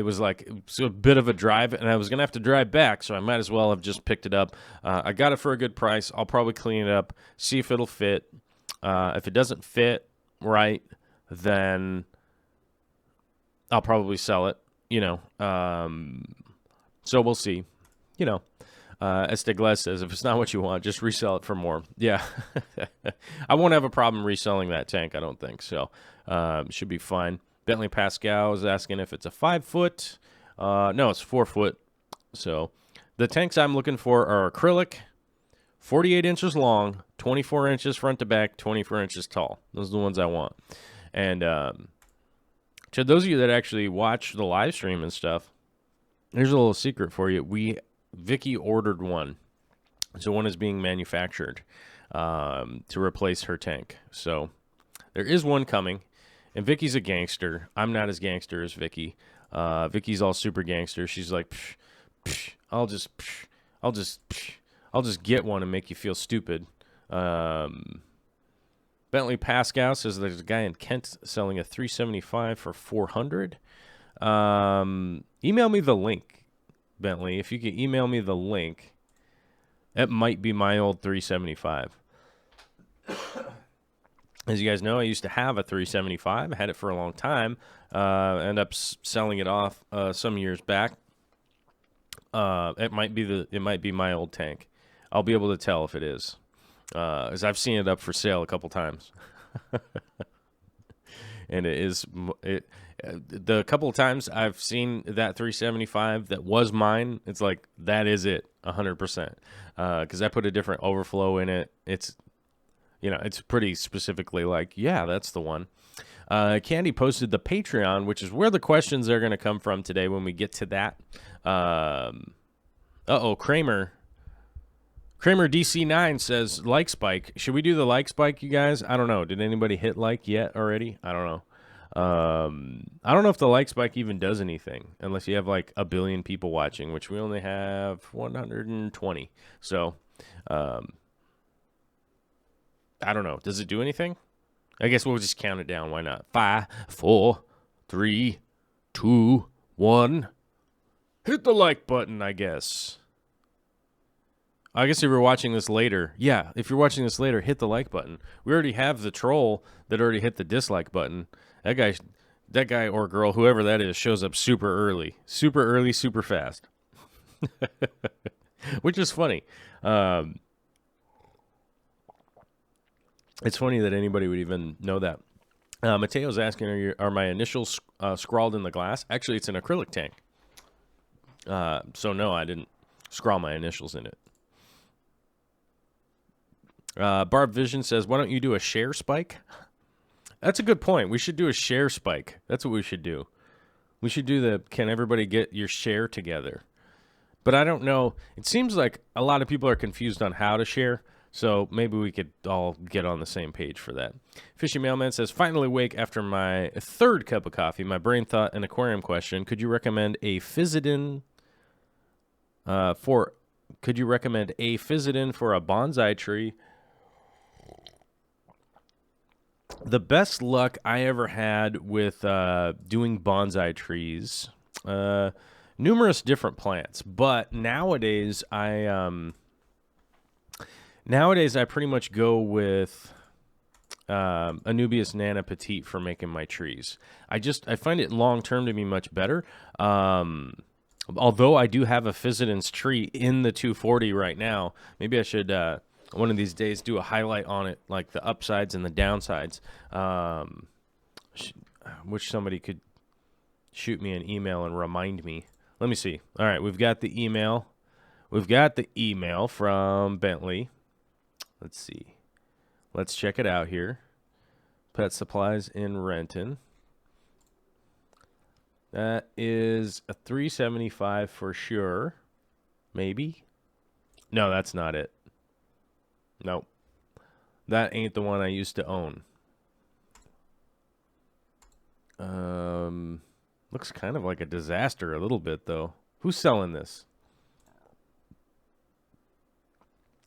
was a bit of a drive, and I was going to have to drive back, so I might as well have just picked it up. I got it for a good price. I'll probably clean it up, see if it'll fit. If it doesn't fit right, then I'll probably sell it, so we'll see. Estegles says, if it's not what you want, just resell it for more. Yeah. I won't have a problem reselling that tank, I don't think. So should be fine. Bentley Pascal is asking if it's a 5 foot. No, it's 4 foot. So the tanks I'm looking for are acrylic, 48 inches long, 24 inches front to back, 24 inches tall. Those are the ones I want. And to those of you that actually watch the live stream and stuff, here's a little secret for you. Vicky ordered one. So one is being manufactured to replace her tank. So there is one coming. And Vicky's a gangster. I'm not as gangster as Vicky. Vicky's all super gangster. She's like, psh, psh, I'll just get one and make you feel stupid. Bentley Pascal says there's a guy in Kent selling a 375 for 400. Email me the link, Bentley. If you could email me the link, it might be my old 375. As you guys know, I used to have a 375. I had it for a long time. Ended up selling it off some years back. It might be my old tank. I'll be able to tell if it is, as I've seen it up for sale a couple times. And the couple of times I've seen that 375 that was mine, it's like that is it 100%. Because I put a different overflow in it. It's pretty specifically like, yeah, that's the one. Candy posted the Patreon, which is where the questions are going to come from today when we get to that. Kramer. Kramer DC9 says, like spike. Should we do the like spike, you guys? I don't know. Did anybody hit like yet already? I don't know. I don't know if the like spike even does anything unless you have like a billion people watching, which we only have 120. So, I don't know. Does it do anything? I guess we'll just count it down. Why not? 5, 4, 3, 2, 1. Hit the like button, I guess. I guess if you're watching this later, if you're watching this later, hit the like button. We already have the troll that already hit the dislike button. That guy or girl, whoever that is, shows up super early, super fast, which is funny. It's funny that anybody would even know that. Mateo's asking, are my initials scrawled in the glass? Actually, it's an acrylic tank. So no, I didn't scrawl my initials in it. Barb Vision says, why don't you do a share spike? That's a good point. We should do a share spike. That's what we should do. We should do can everybody get your share together? But I don't know. It seems like a lot of people are confused on how to share. So maybe we could all get on the same page for that. Fishy Mailman says, finally awake after my third cup of coffee. My brain thought an aquarium question. Could you recommend a Physodin for a bonsai tree? The best luck I ever had with doing bonsai trees, numerous different plants, but nowadays I pretty much go with Anubias Nana Petite for making my trees. I find it long term to be much better. Although I do have a Physodin's tree in the 240 right now, maybe I should one of these days do a highlight on it, like the upsides and the downsides. Which somebody could shoot me an email and remind me. Let me see. All right, we've got the email. We've got the email from Bentley. Let's see. Let's check it out here. Pet supplies in Renton. That is a $375 for sure. Maybe. No, that's not it. Nope. That ain't the one I used to own. Looks kind of like a disaster a little bit, though. Who's selling this?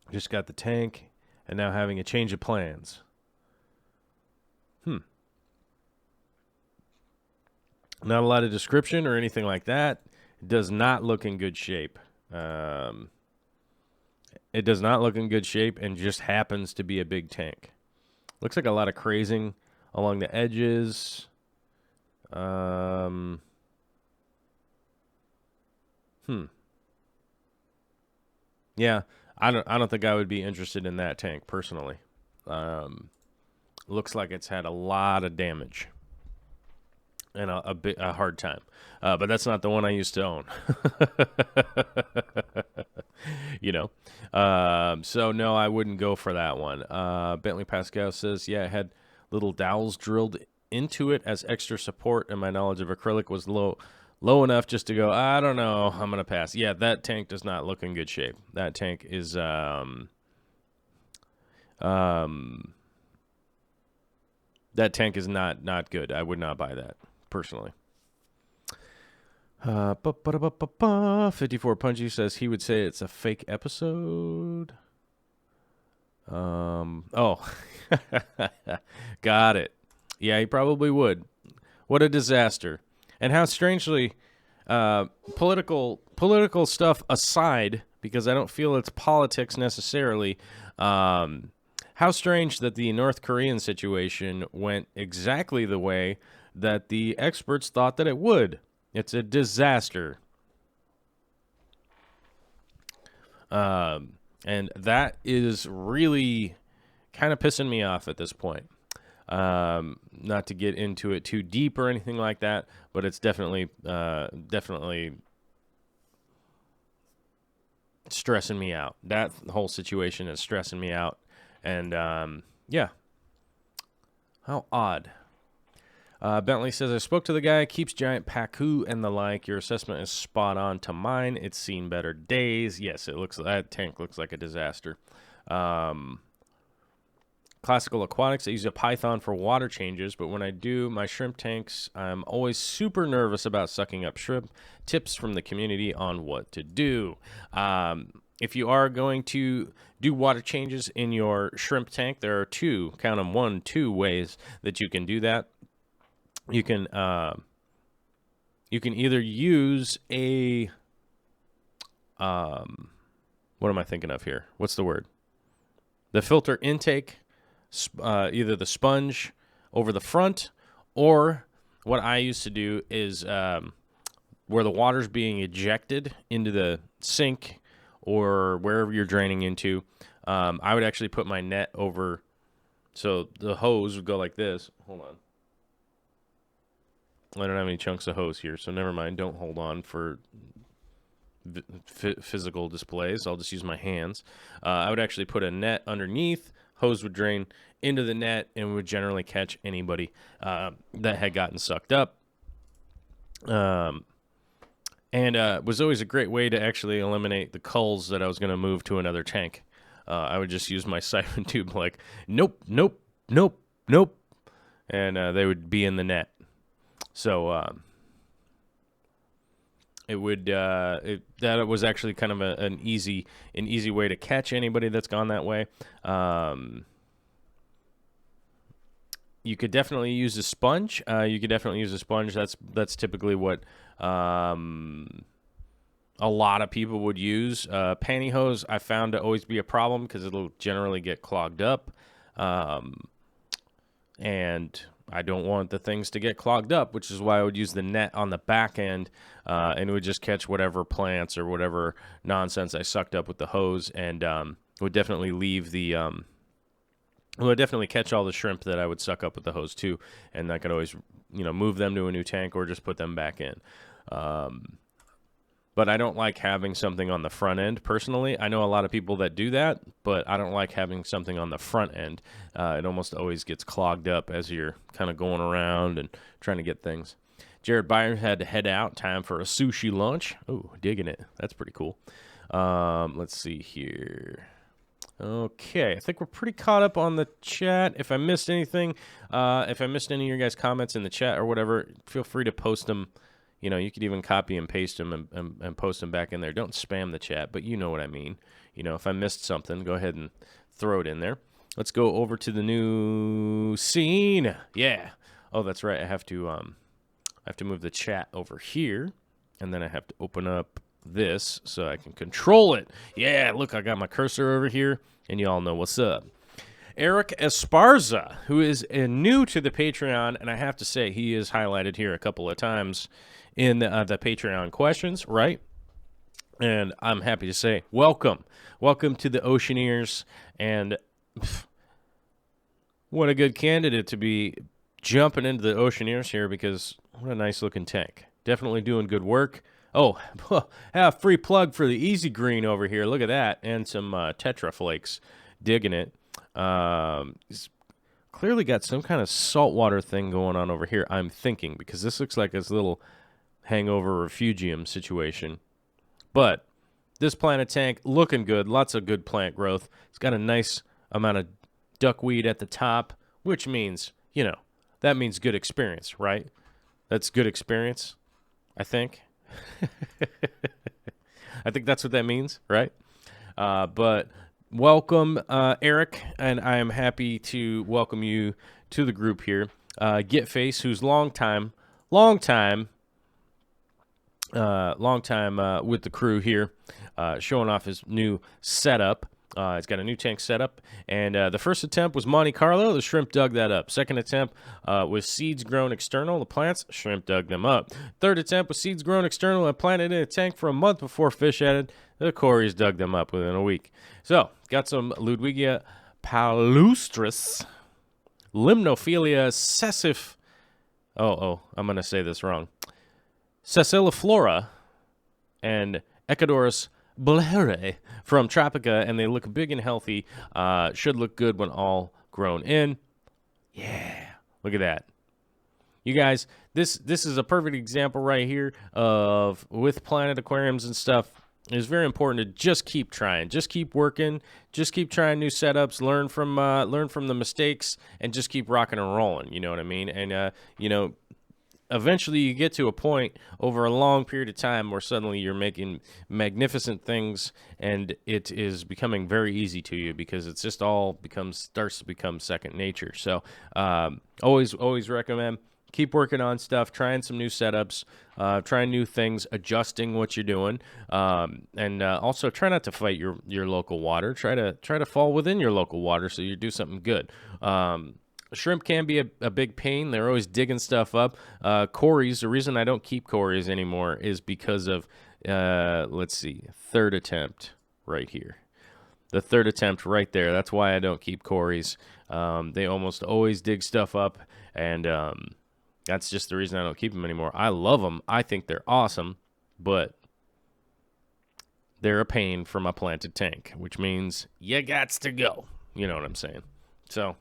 Just got the tank and now having a change of plans. Not a lot of description or anything like that. It does not look in good shape. It does not look in good shape and just happens to be a big tank. Looks like a lot of crazing along the edges. Yeah, I don't think I would be interested in that tank personally. Looks like it's had a lot of damage and a hard time. But that's not the one I used to own. You know. So no, I wouldn't go for that one. Bentley Pascal says, yeah, it had little dowels drilled into it as extra support, and my knowledge of acrylic was low enough just to go, I don't know, I'm going to pass. Yeah, that tank does not look in good shape. That tank is that tank is not good. I would not buy that personally. 54 Punchy says he would say it's a fake episode. Oh, got it. Yeah, he probably would. What a disaster. And how strangely, political stuff aside, because I don't feel it's politics necessarily, how strange that the North Korean situation went exactly the way that the experts thought that it would. It's a disaster. And that is really kind of pissing me off at this point. Not to get into it too deep or anything like that, but it's definitely stressing me out. That whole situation is stressing me out. And, yeah. How odd. Bentley says, I spoke to the guy, keeps giant pacu and the like. Your assessment is spot on to mine. It's seen better days. Yes, that tank looks like a disaster. Classical Aquatics, I use a Python for water changes, but when I do my shrimp tanks, I'm always super nervous about sucking up shrimp. Tips from the community on what to do. If you are going to do water changes in your shrimp tank, there are two ways that you can do that. You can either use a what am I thinking of here? What's the word? The filter intake, either the sponge over the front, or what I used to do is where the water's being ejected into the sink or wherever you're draining into, I would actually put my net over, so the hose would go like this. Hold on. I don't have any chunks of hose here, so never mind. Don't hold on for physical displays. I'll just use my hands. I would actually put a net underneath. Hose would drain into the net and would generally catch anybody that had gotten sucked up. And was always a great way to actually eliminate the culls that I was going to move to another tank. I would just use my siphon tube like, nope, nope, nope, nope. And they would be in the net. So it would that was actually kind of an easy way to catch anybody that's gone that way. You could definitely use a sponge. That's typically what a lot of people would use. Pantyhose I found to always be a problem because it'll generally get clogged up, and I don't want the things to get clogged up, which is why I would use the net on the back end, and it would just catch whatever plants or whatever nonsense I sucked up with the hose, and would definitely leave the would definitely catch all the shrimp that I would suck up with the hose too, and I could always move them to a new tank or just put them back in. But I don't like having something on the front end, personally. I know a lot of people that do that, but I don't like having something on the front end. It almost always gets clogged up as you're kind of going around and trying to get things. Jared Byron had to head out. Time for a sushi lunch. Oh, digging it. That's pretty cool. Let's see here. Okay, I think we're pretty caught up on the chat. If I missed anything, if I missed any of your guys' comments in the chat or whatever, feel free to post them. You could even copy and paste them and post them back in there. Don't spam the chat, but you know what I mean. If I missed something, go ahead and throw it in there. Let's go over to the new scene. Yeah. Oh, that's right. I have to move the chat over here, and then I have to open up this so I can control it. Yeah, look, I got my cursor over here, and you all know what's up. Eric Esparza, who is new to the Patreon, and I have to say he is highlighted here a couple of times in the Patreon questions, right? And I'm happy to say, welcome to the Oceaneers, and what a good candidate to be jumping into the Oceaneers here, because what a nice looking tank. Definitely doing good work. Oh, have a free plug for the Easy Green over here. Look at that, and some Tetra Flakes. Digging it. He's clearly got some kind of saltwater thing going on over here, I'm thinking, because this looks like his little hangover refugium situation. But this planted tank looking good, lots of good plant growth. It's got a nice amount of duckweed at the top, which means, that means good experience, right? That's good experience, I think. I think that's what that means, right? But welcome, Eric, and I am happy to welcome you to the group here. Getface, who's long time with the crew here, showing off his new setup. He's got a new tank setup, and the first attempt was Monte Carlo. The shrimp dug that up. Second attempt was seeds grown external. The plants, shrimp dug them up. Third attempt was seeds grown external and planted in a tank for a month before fish added. The Corys dug them up within a week. So, got some Ludwigia palustris, Limnophilia cessif. I'm going to say this wrong. Sessiliflora and Echidorus Blahere from Tropica, and they look big and healthy. Should look good when all grown in. Yeah, look at that. you guys, this is a perfect example right here of with Planet Aquariums and stuff. It's very important to just keep trying, just keep working, just keep trying new setups, learn from the mistakes, and just keep rocking and rolling. You know what I mean? And eventually you get to a point over a long period of time where suddenly you're making magnificent things, and it is becoming very easy to you because it's just all starts to become second nature. So always recommend. Keep working on stuff, trying some new setups, trying new things, adjusting what you're doing, and also try not to fight your local water. Try to fall within your local water so you do something good. Shrimp can be a big pain. They're always digging stuff up. Cories, the reason I don't keep cories anymore is because of, let's see, third attempt right here. The third attempt right there. That's why I don't keep cories. They almost always dig stuff up, and that's just the reason I don't keep them anymore. I love them. I think they're awesome, but they're a pain for my planted tank, which means you gots to go. You know what I'm saying? So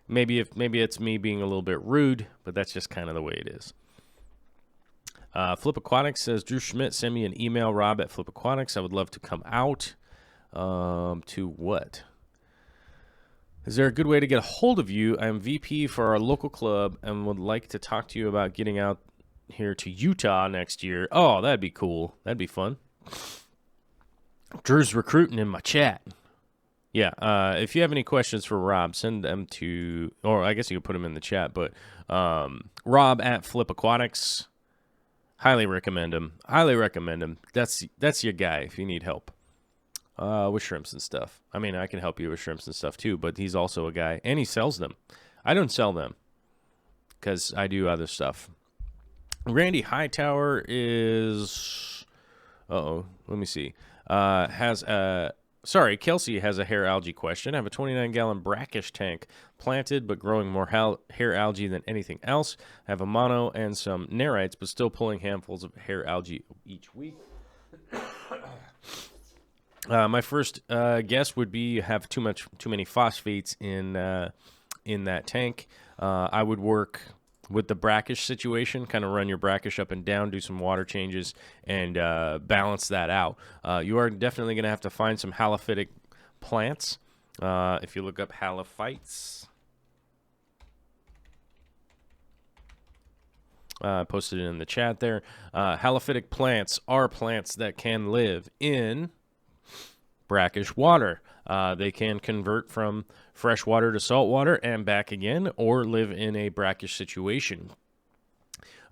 maybe it's me being a little bit rude, but that's just kind of the way it is. Flip Aquatics says, Drew Schmidt, send me an email, Rob at Flip Aquatics. I would love to come out. To what? Is there a good way to get a hold of you? I'm VP for our local club and would like to talk to you about getting out here to Utah next year. Oh, that'd be cool. That'd be fun. Drew's recruiting in my chat. Yeah, if you have any questions for Rob, send them to, or I guess you could put them in the chat, but Rob at Flip Aquatics. Highly recommend him. Highly recommend him. That's your guy if you need help. With shrimps and stuff. I mean, I can help you with shrimps and stuff too, but he's also a guy, and he sells them. I don't sell them because I do other stuff. Randy Hightower is, let me see. Kelsey has a hair algae question. I have a 29-gallon brackish tank planted, but growing more hair algae than anything else. I have a mono and some nerites, but still pulling handfuls of hair algae each week. My first guess would be have too many phosphates in that tank. I would work with the brackish situation, kind of run your brackish up and down, do some water changes, and balance that out. You are definitely going to have to find some halophytic plants. If you look up halophytes, I posted it in the chat there. Halophytic plants are plants that can live in brackish water. They can convert from fresh water to salt water and back again, or live in a brackish situation.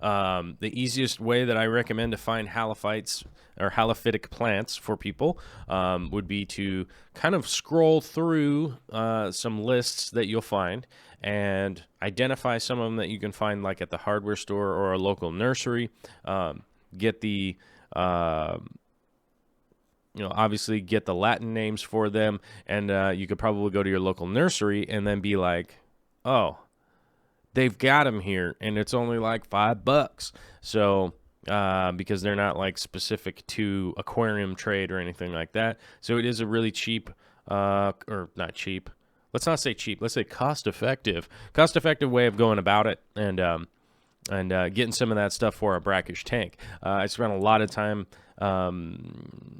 The easiest way that I recommend to find halophytes or halophytic plants for people would be to kind of scroll through some lists that you'll find and identify some of them that you can find like at the hardware store or a local nursery. Get the obviously get the Latin names for them, and you could probably go to your local nursery and then be like, oh, they've got them here, and it's only like $5. So, because they're not like specific to aquarium trade or anything like that. So it is a really cheap, or not cheap. Let's not say cheap. Let's say cost-effective way of going about it, and getting some of that stuff for a brackish tank. I spent a lot of time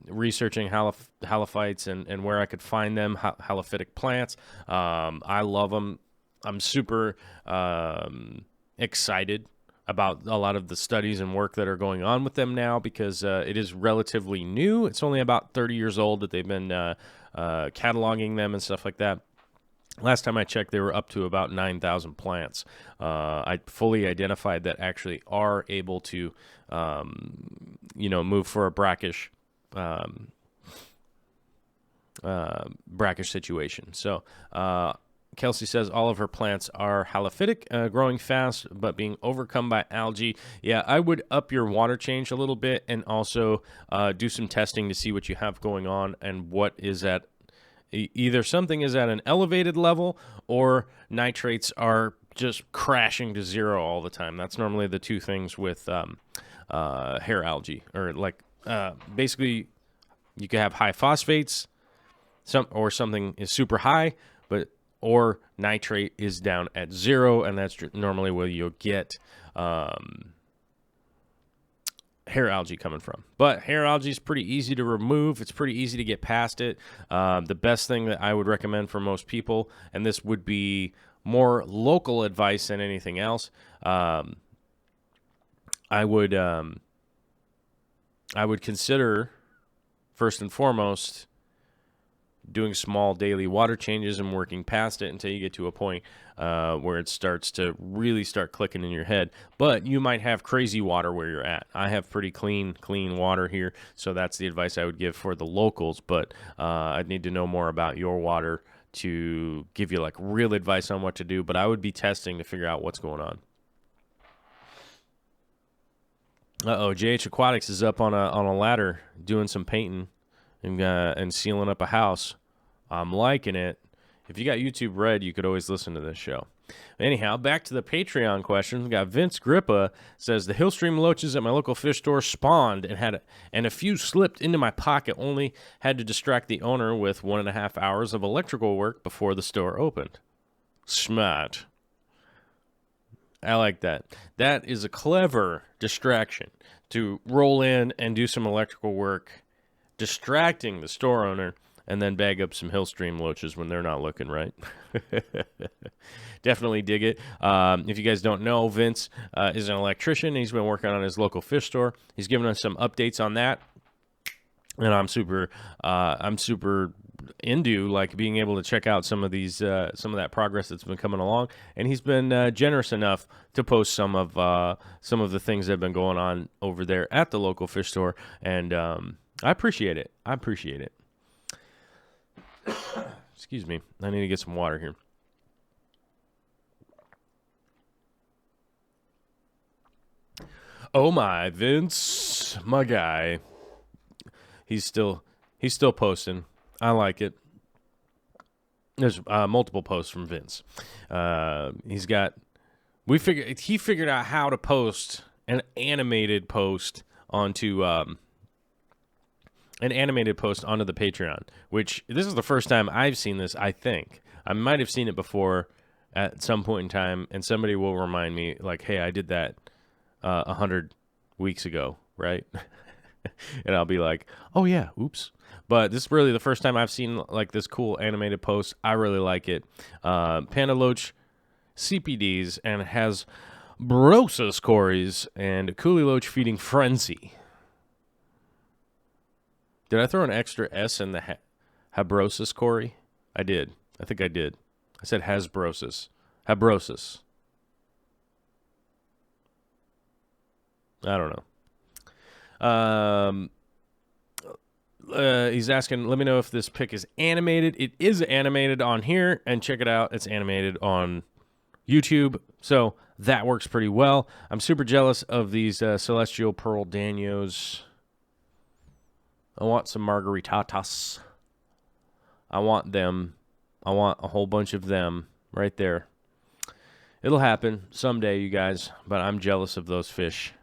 researching halophytes and where I could find them, halophytic plants. I love them. I'm super excited about a lot of the studies and work that are going on with them now because it is relatively new. It's only about 30 years old that they've been cataloging them and stuff like that. Last time I checked, they were up to about 9,000 plants. I fully identified that actually are able to, move for a brackish situation. So Kelsey says all of her plants are halophytic, growing fast, but being overcome by algae. Yeah, I would up your water change a little bit and also do some testing to see what you have going on and what is at either something is at an elevated level or nitrates are just crashing to zero all the time. That's normally the two things with hair algae, or like basically you could have high phosphates, or something is super high, but or nitrate is down at 0, and that's normally where you'll get hair algae coming from. But hair algae is pretty easy to remove. It's pretty easy to get past it. The best thing that I would recommend for most people, and this would be more local advice than anything else, I would consider, first and foremost, doing small daily water changes and working past it until you get to a point where it starts to really start clicking in your head. But you might have crazy water where you're at. I have pretty clean water here, so that's the advice I would give for the locals. But I'd need to know more about your water to give you like real advice on what to do. But I would be testing to figure out what's going on. JH Aquatics is up on a ladder doing some painting and sealing up a house. I'm liking it. If you got YouTube Red, you could always listen to this show. Anyhow, back to the Patreon question. We got Vince Grippa says the Hillstream loaches at my local fish store spawned and a few slipped into my pocket. Only had to distract the owner with 1.5 hours of electrical work before the store opened. Smart. I like that. That is a clever distraction to roll in and do some electrical work, distracting the store owner, and then bag up some Hillstream loaches when they're not looking, right? Definitely dig it. If you guys don't know, Vince is an electrician. He's been working on his local fish store. He's given us some updates on that, and I'm super into like being able to check out some of that progress that's been coming along. And he's been generous enough to post some of the things that have been going on over there at the local fish store, and I appreciate it. Excuse me. I need to get some water here. Oh my, Vince, my guy. He's still posting. I like it. There's multiple posts from Vince. He figured out how to post an animated post onto the Patreon, which this is the first time I've seen this, I think. I might have seen it before at some point in time, and somebody will remind me, like, hey, I did that 100 weeks ago, right? And I'll be like, oh, yeah, oops. But this is really the first time I've seen, like, this cool animated post. I really like it. Panda Loach CPDs and has Brosis Cories and Coolie Loach feeding Frenzy. Did I throw an extra S in the Habrosis Cory? I did. I think I did. I said Hasbrosis. Habrosis. I don't know. He's asking, let me know if this pic is animated. It is animated on here, and check it out. It's animated on YouTube, so that works pretty well. I'm super jealous of these Celestial Pearl Danios. I want some margaritatas. I want them. I want a whole bunch of them right there. It'll happen someday, you guys, but I'm jealous of those fish.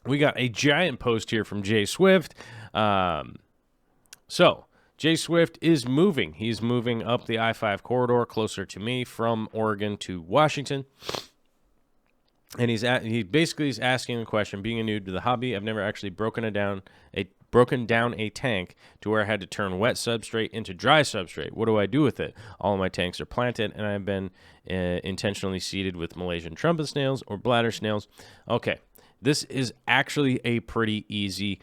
We got a giant post here from Jay Swift. So, Jay Swift is moving. He's moving up the I-5 corridor closer to me from Oregon to Washington. And he basically is asking the question, being a new to the hobby, I've never actually broken down a tank to where I had to turn wet substrate into dry substrate. What do I do with it? All of my tanks are planted, and I've been intentionally seeded with Malaysian trumpet snails or bladder snails. Okay, this is actually a pretty easy.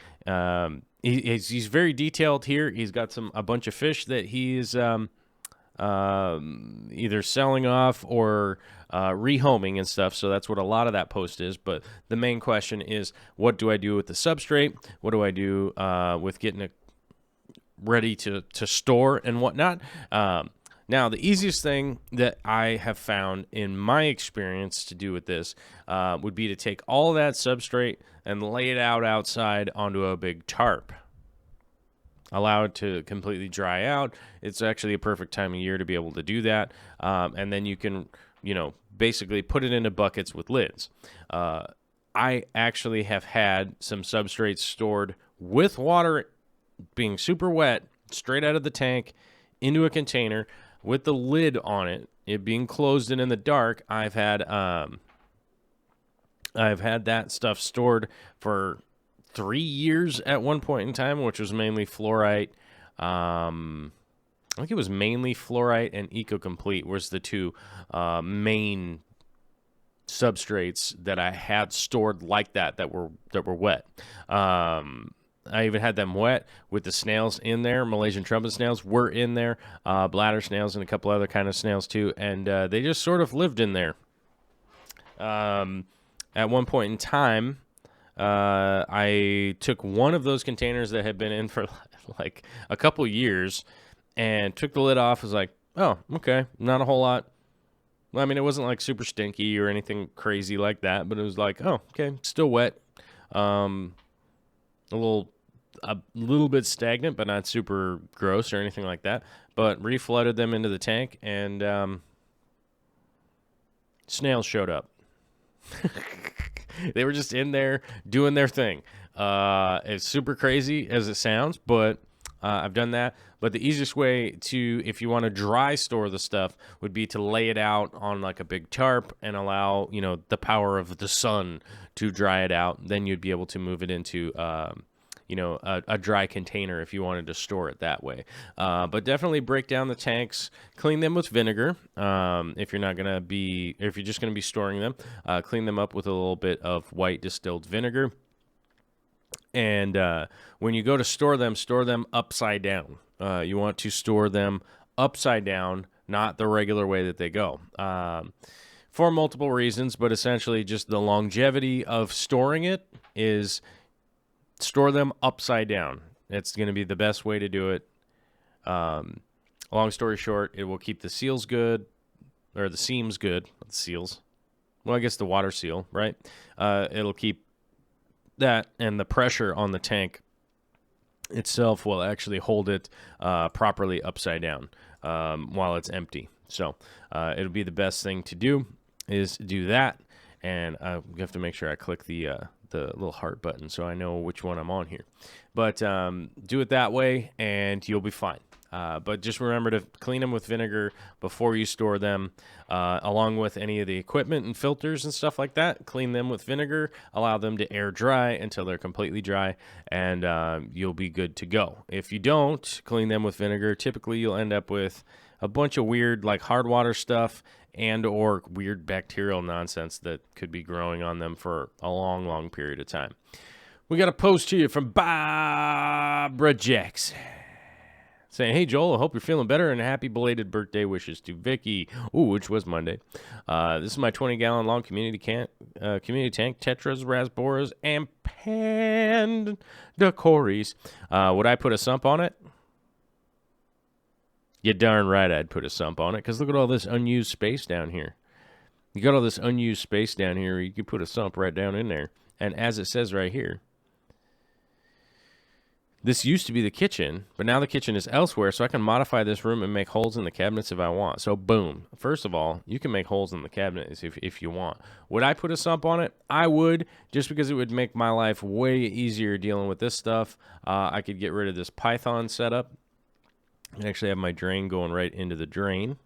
He's very detailed here. He's got a bunch of fish that he's either selling off or rehoming and stuff. So that's what a lot of that post is. But the main question is, what do I do with the substrate? What do I do with getting it ready to store and whatnot? Now, the easiest thing that I have found in my experience to do with this would be to take all of that substrate and lay it out outside onto a big tarp. Allow it to completely dry out. It's actually a perfect time of year to be able to do that. And then you can, basically put it into buckets with lids. I actually have had some substrates stored with water being super wet, straight out of the tank, into a container with the lid on it, it being closed and in the dark. I've had that stuff stored for 3 years at one point in time, which was mainly fluorite. I think it was mainly fluorite and Eco-Complete was the two main substrates that I had stored like that were wet. I even had them wet with the snails in there. Malaysian trumpet snails were in there, bladder snails and a couple other kind of snails too, and they just sort of lived in there. At one point in time, I took one of those containers that had been in for like a couple years and took the lid off. Was like, oh, okay, not a whole lot. Well, I mean, it wasn't like super stinky or anything crazy like that, but it was like, oh, okay, still wet. A little bit stagnant, but not super gross or anything like that. But reflooded them into the tank, and snails showed up. They were just in there doing their thing. It's super crazy as it sounds, but I've done that. But the easiest way to, if you want to dry store the stuff, would be to lay it out on like a big tarp and allow, the power of the sun to dry it out. Then you'd be able to move it into a dry container if you wanted to store it that way. But definitely break down the tanks, clean them with vinegar. If you're just going to be storing them, clean them up with a little bit of white distilled vinegar. And when you go to store them upside down. You want to store them upside down, not the regular way that they go. For multiple reasons, but essentially just the longevity of storing it is store them upside down. It's going to be the best way to do it. Long story short, it will keep the seals good, or the seams good, not the seals. Well, I guess the water seal, right? It'll keep that, and the pressure on the tank itself will actually hold it properly upside down while it's empty. So it'll be the best thing to do is do that, and I have to make sure I click the little heart button so I know which one I'm on here. But do it that way, and you'll be fine. But just remember to clean them with vinegar before you store them, along with any of the equipment and filters and stuff like that. Clean them with vinegar, allow them to air dry until they're completely dry, and you'll be good to go. If you don't clean them with vinegar, typically you'll end up with a bunch of weird like hard water stuff and or weird bacterial nonsense that could be growing on them for a long, long period of time. We got a post here from Barbara Jackson saying, hey, Joel, I hope you're feeling better, and happy belated birthday wishes to Vicky, which was Monday. This is my 20-gallon long community tank, tetras, rasboras, and pandacories. Would I put a sump on it? You're darn right I'd put a sump on it, because look at all this unused space down here. You got all this unused space down here, you could put a sump right down in there. And as it says right here, this used to be the kitchen, but now the kitchen is elsewhere, so I can modify this room and make holes in the cabinets if I want. So, boom. First of all, you can make holes in the cabinets if you want. Would I put a sump on it? I would, just because it would make my life way easier dealing with this stuff. I could get rid of this Python setup. I actually have my drain going right into the drain,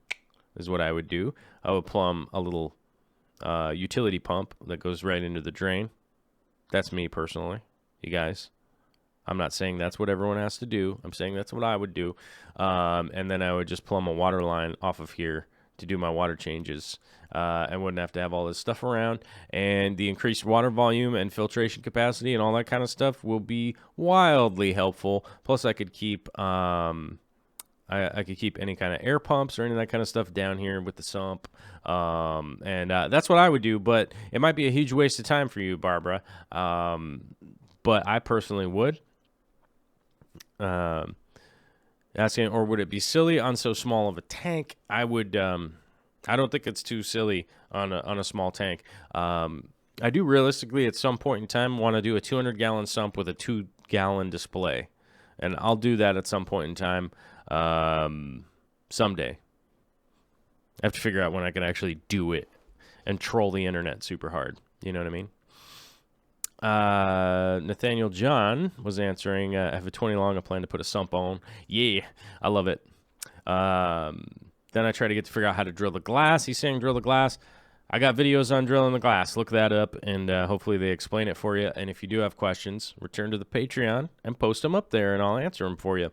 is what I would do. I would plumb a little utility pump that goes right into the drain. That's me personally, you guys. I'm not saying that's what everyone has to do. I'm saying that's what I would do. And then I would just plumb a water line off of here to do my water changes. I wouldn't have to have all this stuff around. And the increased water volume and filtration capacity and all that kind of stuff will be wildly helpful. Plus, I could keep I could keep any kind of air pumps or any of that kind of stuff down here with the sump. And that's what I would do. But it might be a huge waste of time for you, Barbara. But I personally would. Asking, or would it be silly on so small of a tank? I would. I don't think it's too silly on a small tank. I do realistically at some point in time want to do a 200-gallon sump with a 2-gallon display, and I'll do that at some point in time. Someday. I have to figure out when I can actually do it and troll the internet super hard. You know what I mean? Nathaniel John was answering, I have a 20 long, I plan to put a sump on. Yeah, I love it. Then I try to figure out how to drill the glass. He's saying drill the glass. I got videos on drilling the glass. Look that up, and hopefully they explain it for you. And if you do have questions, return to the Patreon and post them up there, and I'll answer them for you.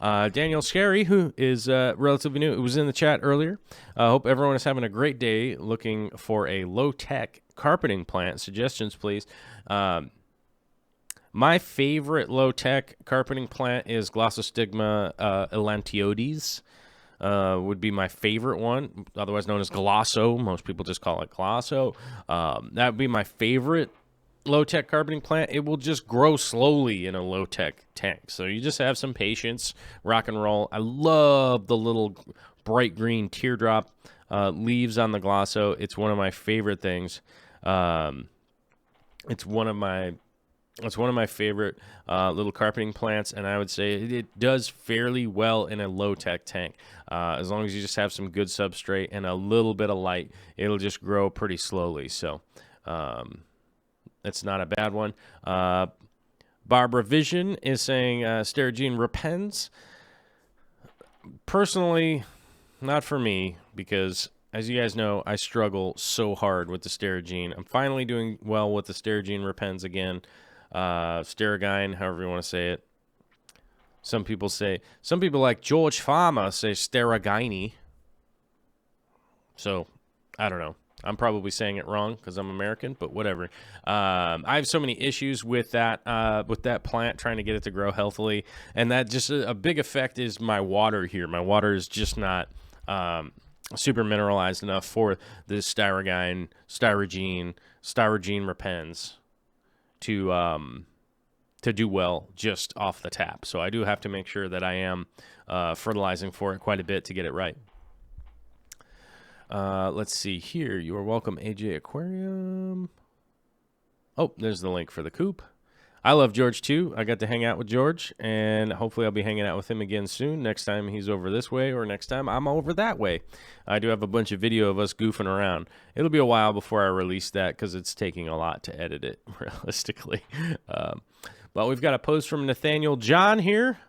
Daniel Scary, who is relatively new, was in the chat earlier. I hope everyone is having a great day. Looking for a low-tech carpeting plant. Suggestions, please. My favorite low-tech carpeting plant is Glossostigma elantioides. Would be my favorite one, otherwise known as Glosso. Most people just call it Glosso. That would be my favorite low-tech carpeting plant. It will just grow slowly in a low-tech tank. So you just have some patience, rock and roll. I love the little bright green teardrop leaves on the Glosso. It's one of my favorite things. It's one of my favorite little carpeting plants, and I would say it does fairly well in a low-tech tank. As long as you just have some good substrate and a little bit of light, it'll just grow pretty slowly. So it's not a bad one. Barbara Vision is saying Sterigene repens. Personally, not for me, because as you guys know, I struggle so hard with the Sterigene. I'm finally doing well with the Sterigene repens again. Sterigine, however you want to say it. Some people like George Farmer say Sterigine. So, I don't know. I'm probably saying it wrong because I'm American, but whatever. I have so many issues with that plant, trying to get it to grow healthily, and that just a big effect is my water here. My water is just not super mineralized enough for this Sterigene repens to do well just off the tap. So I do have to make sure that I am fertilizing for it quite a bit to get it right. Let's see here. You are welcome, AJ Aquarium. Oh, there's the link for the coop. I love George too. I got to hang out with George, and hopefully I'll be hanging out with him again soon. Next time he's over this way, or next time I'm over that way. I do have a bunch of video of us goofing around. It'll be a while before I release that because it's taking a lot to edit it, realistically. But we've got a post from Nathaniel John here.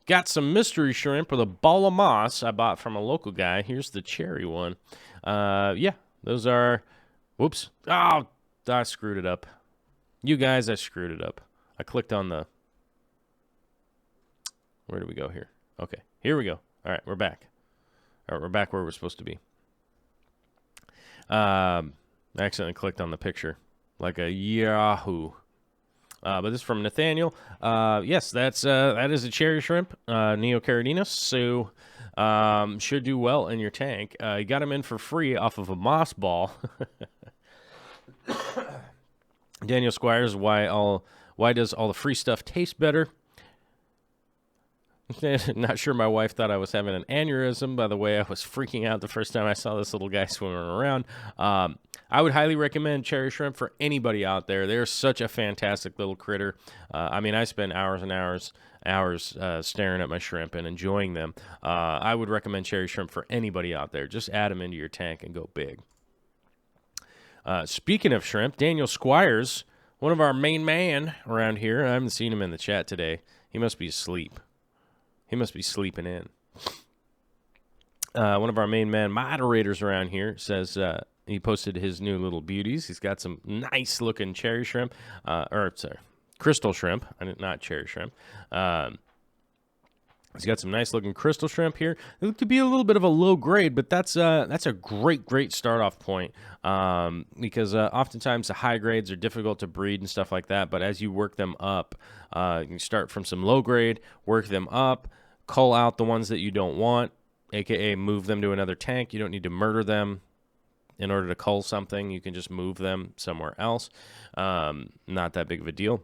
Got some mystery shrimp with a ball of moss I bought from a local guy. Here's the cherry one. Yeah, those are... Whoops. Oh, I screwed it up. You guys, I screwed it up. I clicked on the... Where do we go here? Okay, here we go. All right, we're back. All right, we're back where we're supposed to be. I accidentally clicked on the picture like a yahoo. But this is from Nathaniel. Yes, that is a cherry shrimp, Neocaridinus. So should do well in your tank. You got them in for free off of a moss ball. Daniel Squires, why does all the free stuff taste better? Not sure my wife thought I was having an aneurysm by the way I was freaking out the first time I saw this little guy swimming around. I would highly recommend cherry shrimp for anybody out there. They're such a fantastic little critter. I mean, I spend hours and hours staring at my shrimp and enjoying them. I would recommend cherry shrimp for anybody out there. Just add them into your tank and go big. Speaking of shrimp, Daniel Squires, one of our main man around here. I haven't seen him in the chat today. He must be asleep. He must be sleeping in. One of our main man moderators around here says he posted his new little beauties. He's got some nice looking cherry shrimp, crystal shrimp, not cherry shrimp. He's got some nice looking crystal shrimp here. It looked to be a little bit of a low grade, but that's a great start off point because oftentimes the high grades are difficult to breed and stuff like that. But as you work them up, you can start from some low grade, work them up, cull out the ones that you don't want, aka move them to another tank. You don't need to murder them in order to cull something. You can just move them somewhere else. Not that big of a deal.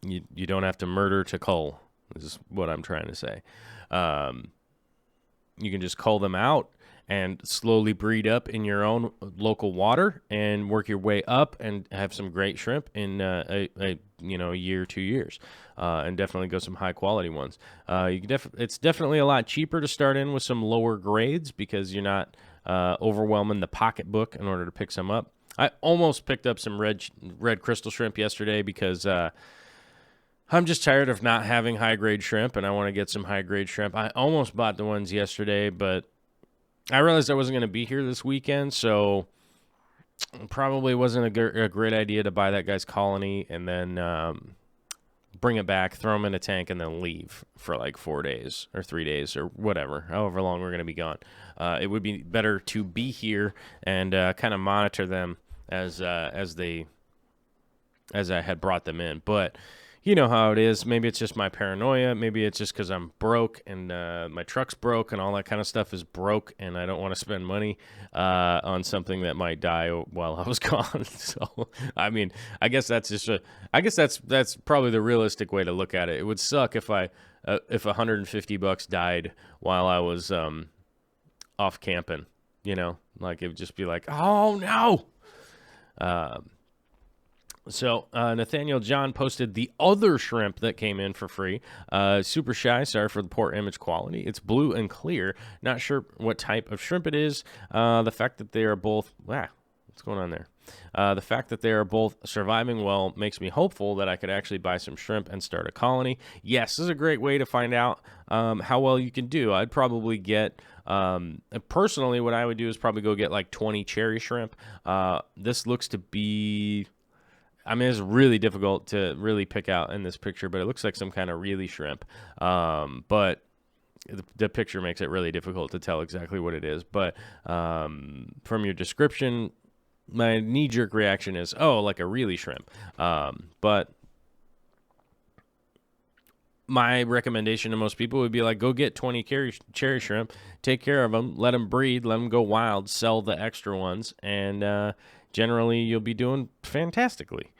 You don't have to murder to cull. This is what I'm trying to say. You can just cull them out and slowly breed up in your own local water and work your way up and have some great shrimp in a year, 2 years, and definitely go some high quality ones. It's definitely a lot cheaper to start in with some lower grades because you're not overwhelming the pocketbook in order to pick some up. I almost picked up some red crystal shrimp yesterday because I'm just tired of not having high-grade shrimp, and I want to get some high-grade shrimp. I almost bought the ones yesterday, but I realized I wasn't going to be here this weekend, so it probably wasn't a great idea to buy that guy's colony and then bring it back, throw them in a tank, and then leave for like 4 days or 3 days or whatever, however long we're going to be gone. It would be better to be here and kind of monitor them as I had brought them in. But you know how it is. Maybe it's just my paranoia. Maybe it's just because I'm broke and my truck's broke and all that kind of stuff is broke, and I don't want to spend money on something that might die while I was gone. So, I mean, I guess that's that's probably the realistic way to look at it. It would suck if if $150 died while I was off camping. You know, like it would just be like, oh no. So Nathaniel John posted the other shrimp that came in for free. Super shy, sorry for the poor image quality. It's blue and clear. Not sure what type of shrimp it is. The fact that they are both... what's going on there? The fact that they are both surviving well makes me hopeful that I could actually buy some shrimp and start a colony. Yes, this is a great way to find out how well you can do. I'd probably get... personally, what I would do is probably go get like 20 cherry shrimp. This looks to be... I mean, it's really difficult to really pick out in this picture, but it looks like some kind of really shrimp. But the picture makes it really difficult to tell exactly what it is. But from your description, my knee-jerk reaction is, oh, like a really shrimp. But my recommendation to most people would be like, go get 20 cherry shrimp, take care of them, let them breed, let them go wild, sell the extra ones, and generally you'll be doing fantastically.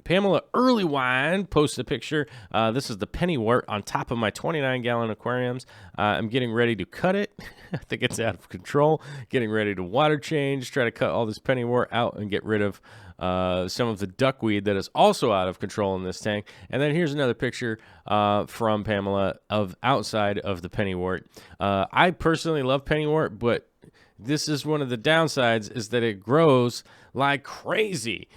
Pamela Early Wine posted a picture. This is the pennywort on top of my 29-gallon aquariums. I'm getting ready to cut it. I think it's out of control. Getting ready to water change, try to cut all this pennywort out and get rid of some of the duckweed that is also out of control in this tank. And then here's another picture from Pamela of outside of the pennywort. I personally love pennywort, but this is one of the downsides, is that it grows like crazy.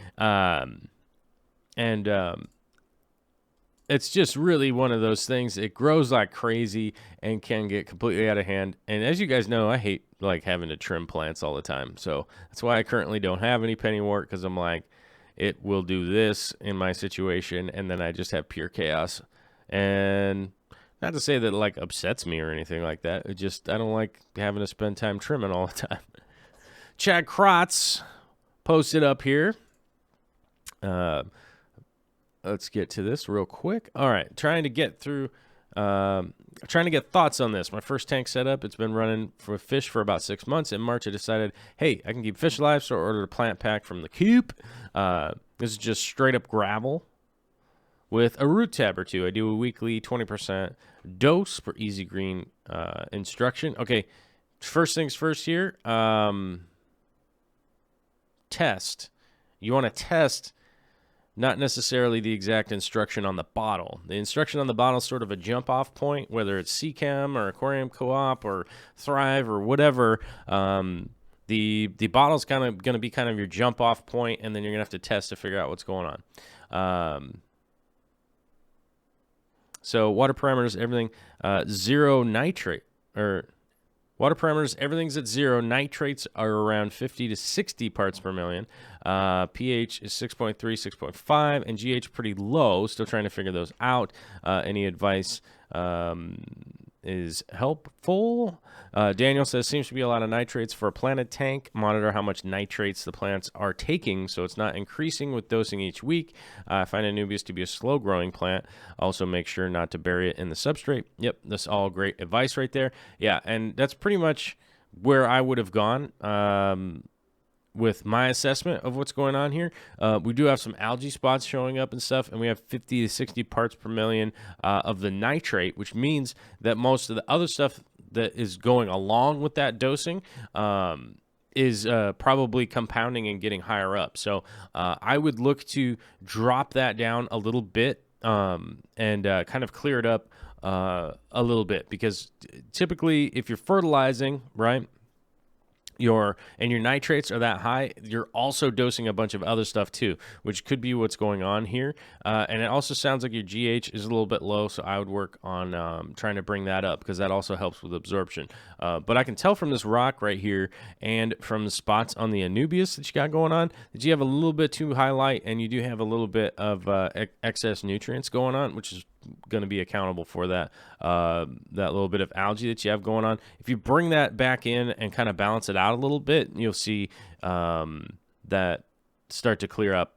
It's just really one of those things. It grows like crazy and can get completely out of hand. And as you guys know, I hate like having to trim plants all the time. So that's why I currently don't have any pennywort, because I'm like, it will do this in my situation, and then I just have pure chaos. And not to say that it like upsets me or anything like that. It just, I don't like having to spend time trimming all the time. Chad Krotz posted up here. Let's get to this real quick. All right, trying to get thoughts on this. My first tank setup, it's been running for fish for about 6 months. In March, I decided, hey, I can keep fish alive, so I ordered a plant pack from the coop. This is just straight up gravel with a root tab or two. I do a weekly 20% dose for easy green instruction. Okay, first things first here. Test. You want to test not necessarily the exact instruction on the bottle. The instruction on the bottle is sort of a jump-off point, whether it's CChem or Aquarium Co-op or Thrive or whatever. The bottle's kind of going to be kind of your jump-off point, and then you're going to have to test to figure out what's going on. So water parameters, everything, zero nitrate, or water parameters, everything's at zero. Nitrates are around 50 to 60 parts per million. pH is 6.3, 6.5, and GH pretty low. Still trying to figure those out. Any advice is helpful. Daniel says, seems to be a lot of nitrates for a planted tank. Monitor how much nitrates the plants are taking so it's not increasing with dosing each week. I find Anubias to be a slow-growing plant. Also make sure not to bury it in the substrate. Yep, that's all great advice right there. Yeah, and that's pretty much where I would have gone with my assessment of what's going on here. We do have some algae spots showing up and stuff, and we have 50 to 60 parts per million of the nitrate, which means that most of the other stuff that is going along with that dosing is probably compounding and getting higher up. So I would look to drop that down a little bit and kind of clear it up a little bit, because typically if you're fertilizing, right, your nitrates are that high, you're also dosing a bunch of other stuff too, which could be what's going on here. And it also sounds like your GH is a little bit low, so I would work on trying to bring that up, because that also helps with absorption. But I can tell from this rock right here and from the spots on the Anubias that you got going on that you have a little bit too high light, and you do have a little bit of excess nutrients going on, which is going to be accountable for that little bit of algae that you have going on. If you bring that back in and kind of balance it out a little bit, you'll see that start to clear up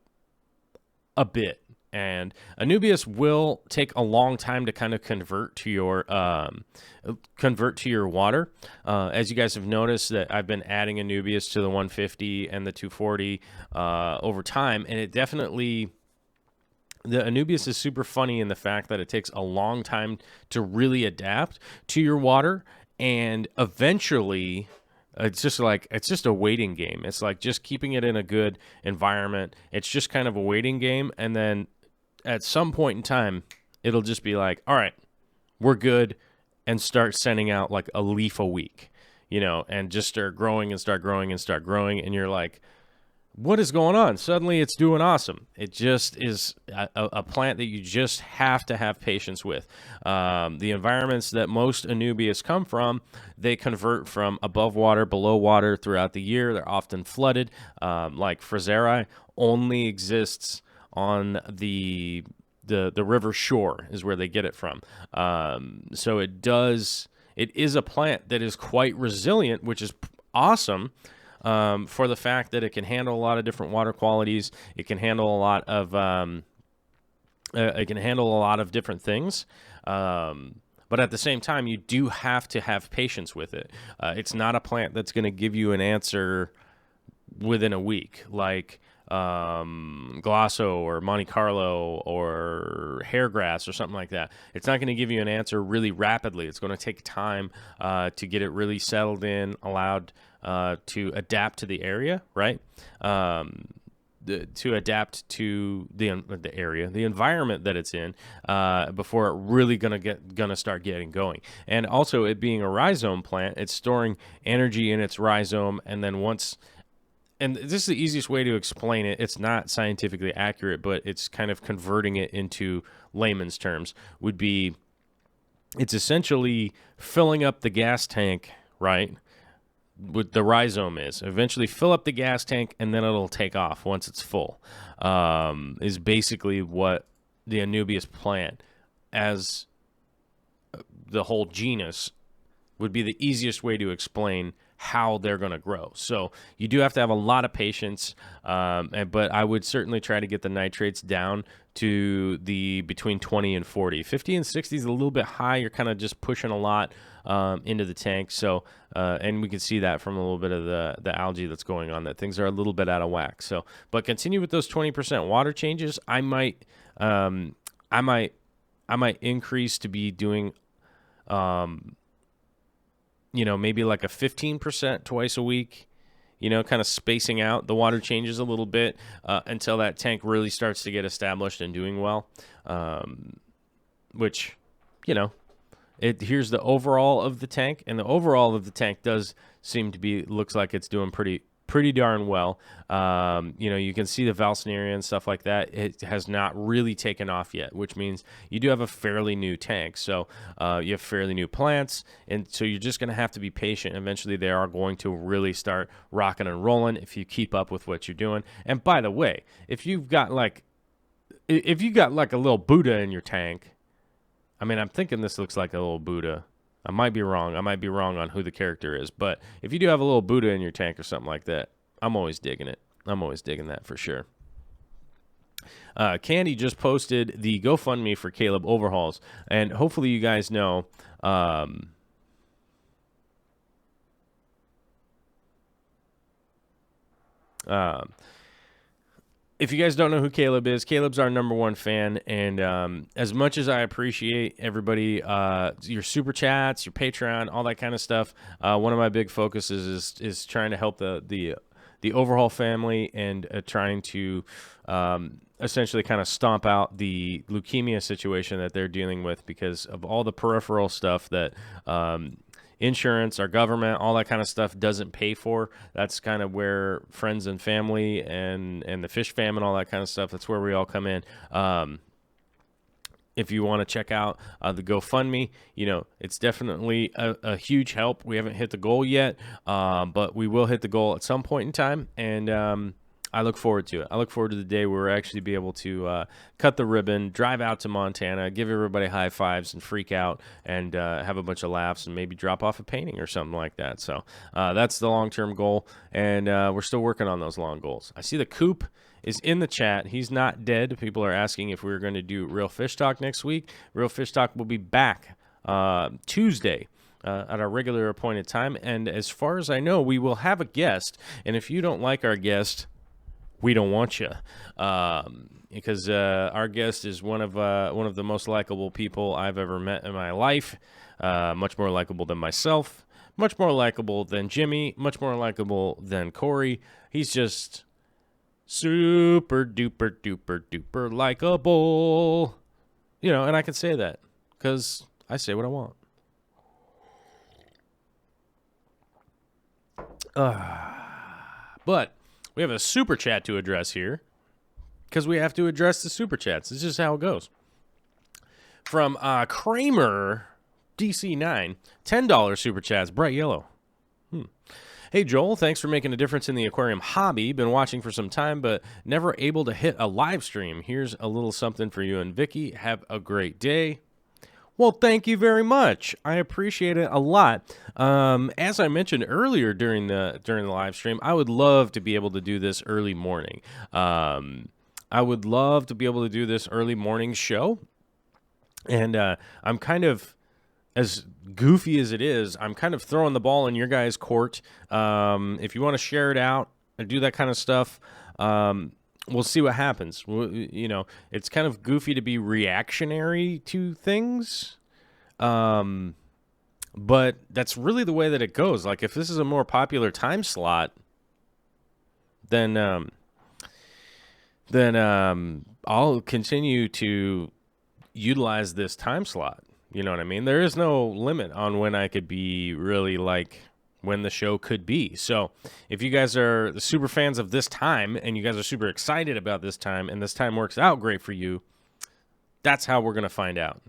a bit. And Anubias will take a long time to kind of convert to your water. As you guys have noticed, that I've been adding Anubias to the 150 and the 240 over time, and it definitely. The Anubias is super funny in the fact that it takes a long time to really adapt to your water, and eventually it's just a waiting game. It's like just keeping it in a good environment. It's just kind of a waiting game, and then at some point in time, it'll just be like, all right, we're good, and start sending out like a leaf a week, and just start growing and start growing and start growing, and you're like, what is going on? Suddenly it's doing awesome. It just is a plant that you just have to have patience with. The environments that most Anubias come from, they convert from above water, below water throughout the year. They're often flooded. Like Freshwater only exists on the river shore is where they get it from. So it is a plant that is quite resilient, which is awesome. For the fact that it can handle a lot of different water qualities, it can handle a lot of different things. But at the same time, you do have to have patience with it. It's not a plant that's going to give you an answer within a week, like Glosso or Monte Carlo or hairgrass or something like that. It's not going to give you an answer really rapidly. It's going to take time to get it really settled in, allowed to adapt to the area, right? To adapt to the area, the environment that it's in, before it really gonna start getting going. And also, it being a rhizome plant, it's storing energy in its rhizome, and then and this is the easiest way to explain it. It's not scientifically accurate, but it's kind of converting it into layman's terms. It's essentially filling up the gas tank, right? What the rhizome is. Eventually fill up the gas tank, and then it'll take off once it's full. Is basically what the Anubias plant, as the whole genus, would be the easiest way to explain how they're going to grow. So you do have to have a lot of patience, but I would certainly try to get the nitrates down to between 20 and 40. 50 and 60 is a little bit high. You're kind of just pushing a lot into the tank. So, and we can see that from a little bit of the algae that's going on, that things are a little bit out of whack. So, but continue with those 20% water changes. I might increase to be doing, maybe like a 15% twice a week, kind of spacing out the water changes a little bit until that tank really starts to get established and doing well. Which, here's the overall of the tank, and the overall of the tank does seem to looks like it's doing pretty darn well. You can see the Valsneria and stuff like that. It has not really taken off yet, which means you do have a fairly new tank. So you have fairly new plants, and so you're just going to have to be patient. Eventually, they are going to really start rocking and rolling if you keep up with what you're doing. And by the way, if you got like a little Buddha in your tank, I mean, I'm thinking this looks like a little Buddha. I might be wrong. I might be wrong on who the character is. But if you do have a little Buddha in your tank or something like that, I'm always digging it. I'm always digging that for sure. Candy just posted the GoFundMe for Caleb overhauls. And hopefully you guys know... if you guys don't know who Caleb is, Caleb's our #1 fan, and as much as I appreciate everybody, your super chats, your Patreon, all that kind of stuff, one of my big focuses is trying to help the overhaul family and trying to essentially kind of stomp out the leukemia situation that they're dealing with because of all the peripheral stuff that insurance, our government, all that kind of stuff doesn't pay for. That's kind of where friends and family and the fish fam and all that kind of stuff, that's where we all come in. If you want to check out the GoFundMe, it's definitely a huge help. We haven't hit the goal yet, but we will hit the goal at some point in time, and I look forward to it. I look forward to the day where we'll actually be able to cut the ribbon, drive out to Montana, give everybody high fives and freak out, and have a bunch of laughs, and maybe drop off a painting or something like that. So that's the long-term goal, and we're still working on those long goals. I see the Coop is in the chat. He's not dead. People are asking if we're going to do Real Fish Talk next week. Real Fish Talk will be back Tuesday at our regular appointed time. And as far as I know, we will have a guest. And if you don't like our guest, we don't want you. Because our guest is one of the most likable people I've ever met in my life. Much more likable than myself. Much more likable than Jimmy. Much more likable than Corey. He's just super duper duper duper likable, and I can say that because I say what I want. But we have a super chat to address here because we have to address the super chats. This is how it goes. From Kramer DC9, $10 super chats, bright yellow. Hey, Joel, thanks for making a difference in the aquarium hobby. Been watching for some time, but never able to hit a live stream. Here's a little something for you and Vicky. Have a great day. Well, thank you very much. I appreciate it a lot. As I mentioned earlier during the live stream, I would love to be able to do this early morning. I would love to be able to do this early morning show. And I'm kind of, as goofy as it is, I'm kind of throwing the ball in your guys' court. If you want to share it out and do that kind of stuff, we'll see what happens. It's kind of goofy to be reactionary to things, but that's really the way that it goes. Like, if this is a more popular time slot, then I'll continue to utilize this time slot. You know what I mean? There is no limit on when I could be really when the show could be. So if you guys are the super fans of this time and you guys are super excited about this time and this time works out great for you, that's how we're going to find out.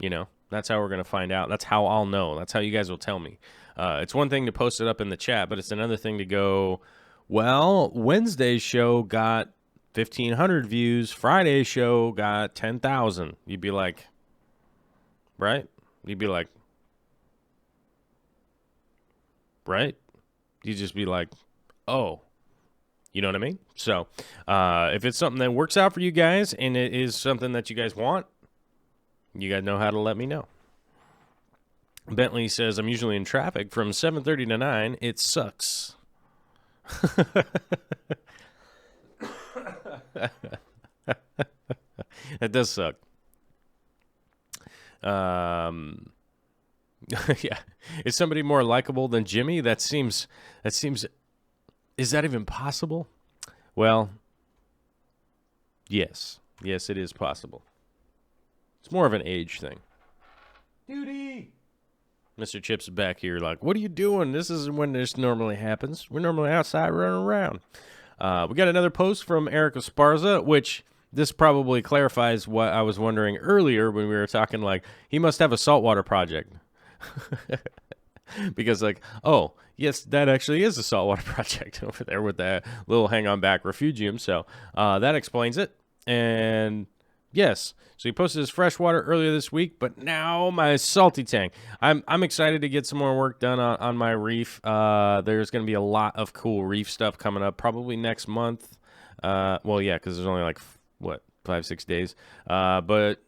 That's how we're going to find out. That's how I'll know. That's how you guys will tell me. It's one thing to post it up in the chat, but it's another thing to go, well, Wednesday's show got 1,500 views. Friday's show got 10,000. You'd be like, right? You'd be like, right? You'd just be like, oh, you know what I mean? So if it's something that works out for you guys and it is something that you guys want, you guys know how to let me know. Bentley says, I'm usually in traffic from 7:30 to 9. It sucks. That does suck. Yeah. Is somebody more likable than Jimmy? That seems, is that even possible? Well, yes. Yes, it is possible. It's more of an age thing. Duty! Mr. Chips is back here like, what are you doing? This isn't when this normally happens. We're normally outside running around. We got another post from Eric Esparza, which this probably clarifies what I was wondering earlier when we were talking, he must have a saltwater project. Because, oh, yes, that actually is a saltwater project over there with that little hang-on-back refugium. So that explains it. And, yes, so he posted his freshwater earlier this week, but now my salty tank. I'm excited to get some more work done on my reef. There's going to be a lot of cool reef stuff coming up probably next month. Well, yeah, because there's only 5-6 days. But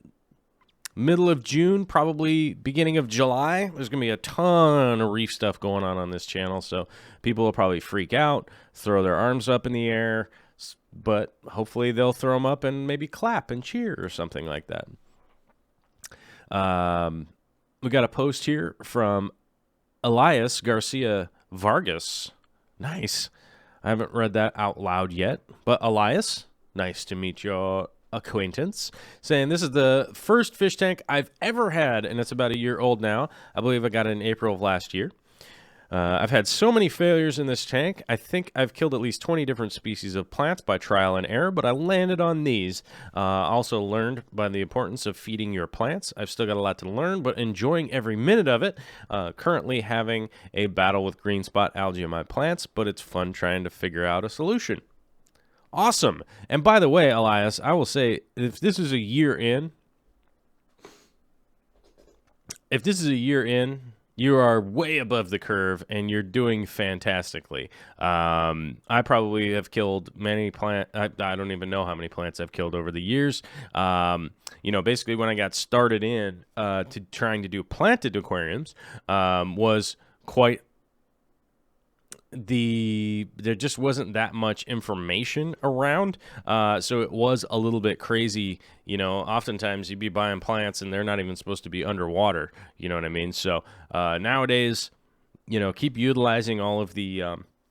middle of June, probably beginning of July, there's going to be a ton of reef stuff going on this channel. So people will probably freak out, throw their arms up in the air, but hopefully they'll throw them up and maybe clap and cheer or something like that. We got a post here from Elias Garcia Vargas. Nice. I haven't read that out loud yet, but Elias, nice to meet you acquaintance, saying this is the first fish tank I've ever had, and it's about a year old now. I believe I got it in April of last year. I've had so many failures in this tank. I think I've killed at least 20 different species of plants by trial and error, but I landed on these. Also learned by the importance of feeding your plants. I've still got a lot to learn, but enjoying every minute of it. Currently having a battle with green spot algae in my plants, but it's fun trying to figure out a solution. Awesome. And by the way, Elias, I will say, if this is a year in, you are way above the curve, and you're doing fantastically. I probably have killed many plants. I don't even know how many plants I've killed over the years. Basically when I got started in to trying to do planted aquariums, was quite there just wasn't that much information around, so it was a little bit crazy. Oftentimes you'd be buying plants and they're not even supposed to be underwater, you know what I mean? So nowadays, keep utilizing all of the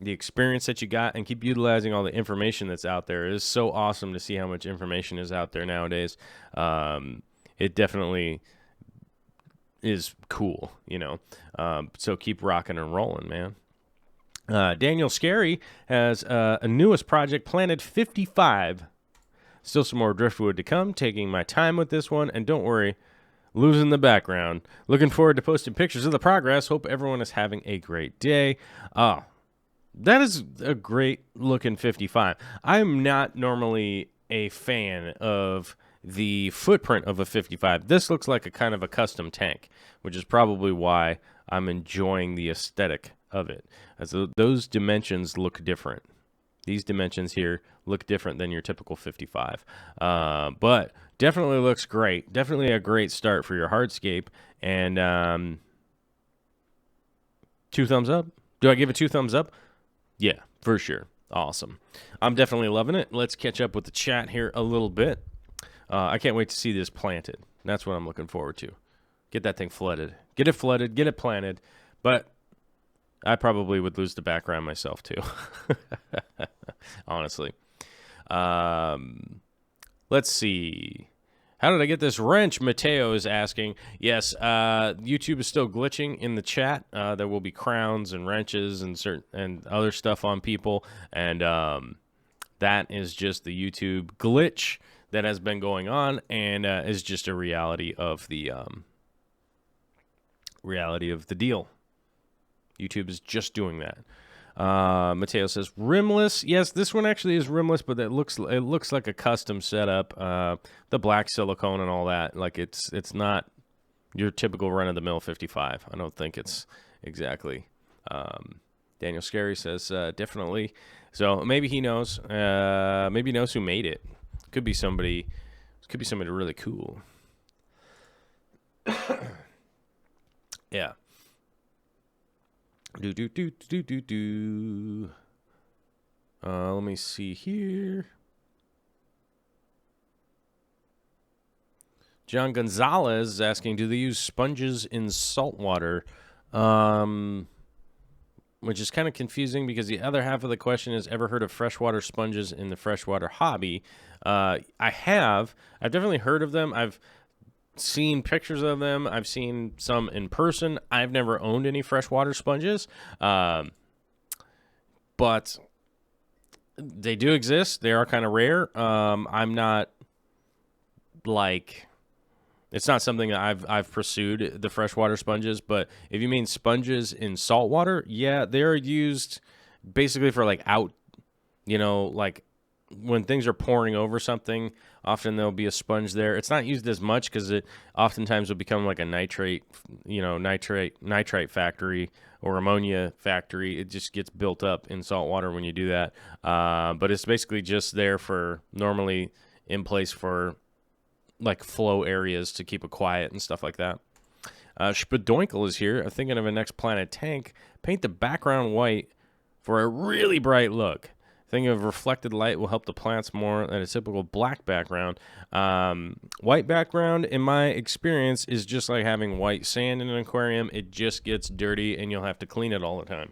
experience that you got, and keep utilizing all the information that's out there. It is so awesome to see how much information is out there nowadays. It definitely is cool, so keep rocking and rolling, man. Daniel Scary has a newest project, planted 55. Still some more driftwood to come. Taking my time with this one, and don't worry, losing the background. Looking forward to posting pictures of the progress. Hope everyone is having a great day. That is a great looking 55. I'm not normally a fan of the footprint of a 55. This looks like a kind of a custom tank, which is probably why I'm enjoying the aesthetic of it, as those dimensions look different. These dimensions here look different than your typical 55, but definitely looks great. Definitely a great start for your hardscape. And 2 thumbs up. Do I give it 2 thumbs up? Yeah, for sure. Awesome. I'm definitely loving it. Let's catch up with the chat here a little bit. I can't wait to see this planted. That's what I'm looking forward to. Get that thing flooded. Get it flooded. Get it planted. But I probably would lose the background myself too. Honestly. Let's see. How did I get this wrench? Mateo is asking. Yes, YouTube is still glitching in the chat. There will be crowns and wrenches and other stuff on people, and that is just the YouTube glitch that has been going on, and is just a reality of the deal. YouTube is just doing that. Mateo says rimless. Yes, this one actually is rimless, but it looks like a custom setup. The black silicone and all that. Like it's not your typical run of the mill 55. I don't think it's exactly. Daniel Scary says definitely. So maybe he knows. Maybe he knows who made it. Could be somebody. Could be somebody really cool. Yeah. Let me see here. John Gonzalez is asking, do they use sponges in salt water? Which is kind of confusing, because the other half of the question is, ever heard of freshwater sponges in the freshwater hobby? I have. I've definitely heard of them. I've seen pictures of them. I've seen some in person. I've never owned any freshwater sponges, but they do exist. They are kind of rare. I'm not like, it's not something that I've pursued, the freshwater sponges. But if you mean sponges in salt water, yeah, they're used basically for like like when things are pouring over something, often there'll be a sponge there. It's not used as much because it oftentimes will become like a nitrate factory or ammonia factory. It just gets built up in salt water when you do that. But it's basically just there for normally in place for like flow areas to keep it quiet and stuff like that. Spadoinkle is here. I'm thinking of a next planet tank. Paint the background white for a really bright look. Thinking of reflected light will help the plants more than a typical black background. White background, in my experience, is just like having white sand in an aquarium. It just gets dirty, and you'll have to clean it all the time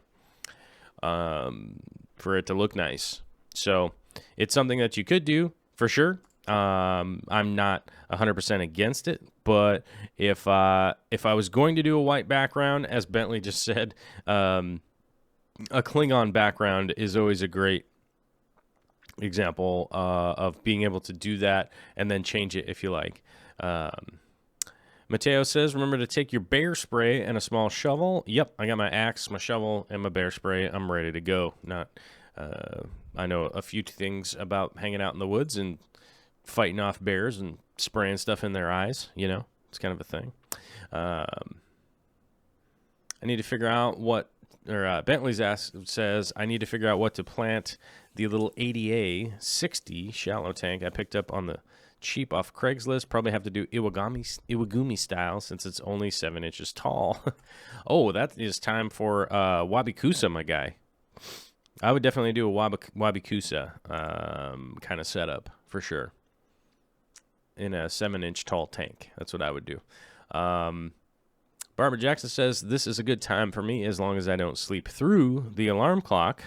for it to look nice. So it's something that you could do, for sure. I'm not 100% against it, but if I was going to do a white background, as Bentley just said, a Klingon background is always a great example of being able to do that and then change it if you like. Mateo says, remember to take your bear spray and a small shovel. Yep, I got my axe, my shovel, and my bear spray. I'm ready to go. I know a few things about hanging out in the woods and fighting off bears and spraying stuff in their eyes. You know, it's kind of a thing. I need to figure out what, or Bentley's says, I need to figure out what to plant the little ADA 60 shallow tank I picked up on the cheap off Craigslist. Probably have to do Iwagumi style since it's only 7 inches tall. Oh, that is time for Wabikusa, my guy. I would definitely do a Wabikusa kind of setup for sure in a 7-inch tall tank. That's what I would do. Barbara Jackson says, this is a good time for me as long as I don't sleep through the alarm clock.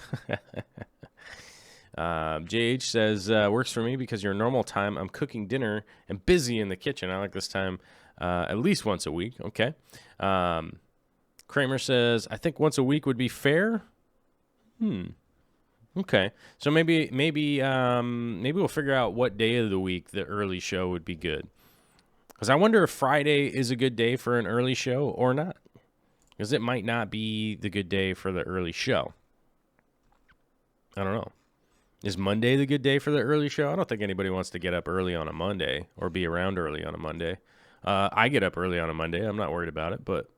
JH says, works for me because your normal time, I'm cooking dinner and busy in the kitchen. I like this time at least once a week. Okay. Kramer says, I think once a week would be fair. Okay. So maybe we'll figure out what day of the week the early show would be good. Because I wonder if Friday is a good day for an early show or not. Because it might not be the good day for the early show. I don't know. Is Monday the good day for the early show? I don't think anybody wants to get up early on a Monday or be around early on a Monday. I get up early on a Monday. I'm not worried about it, but...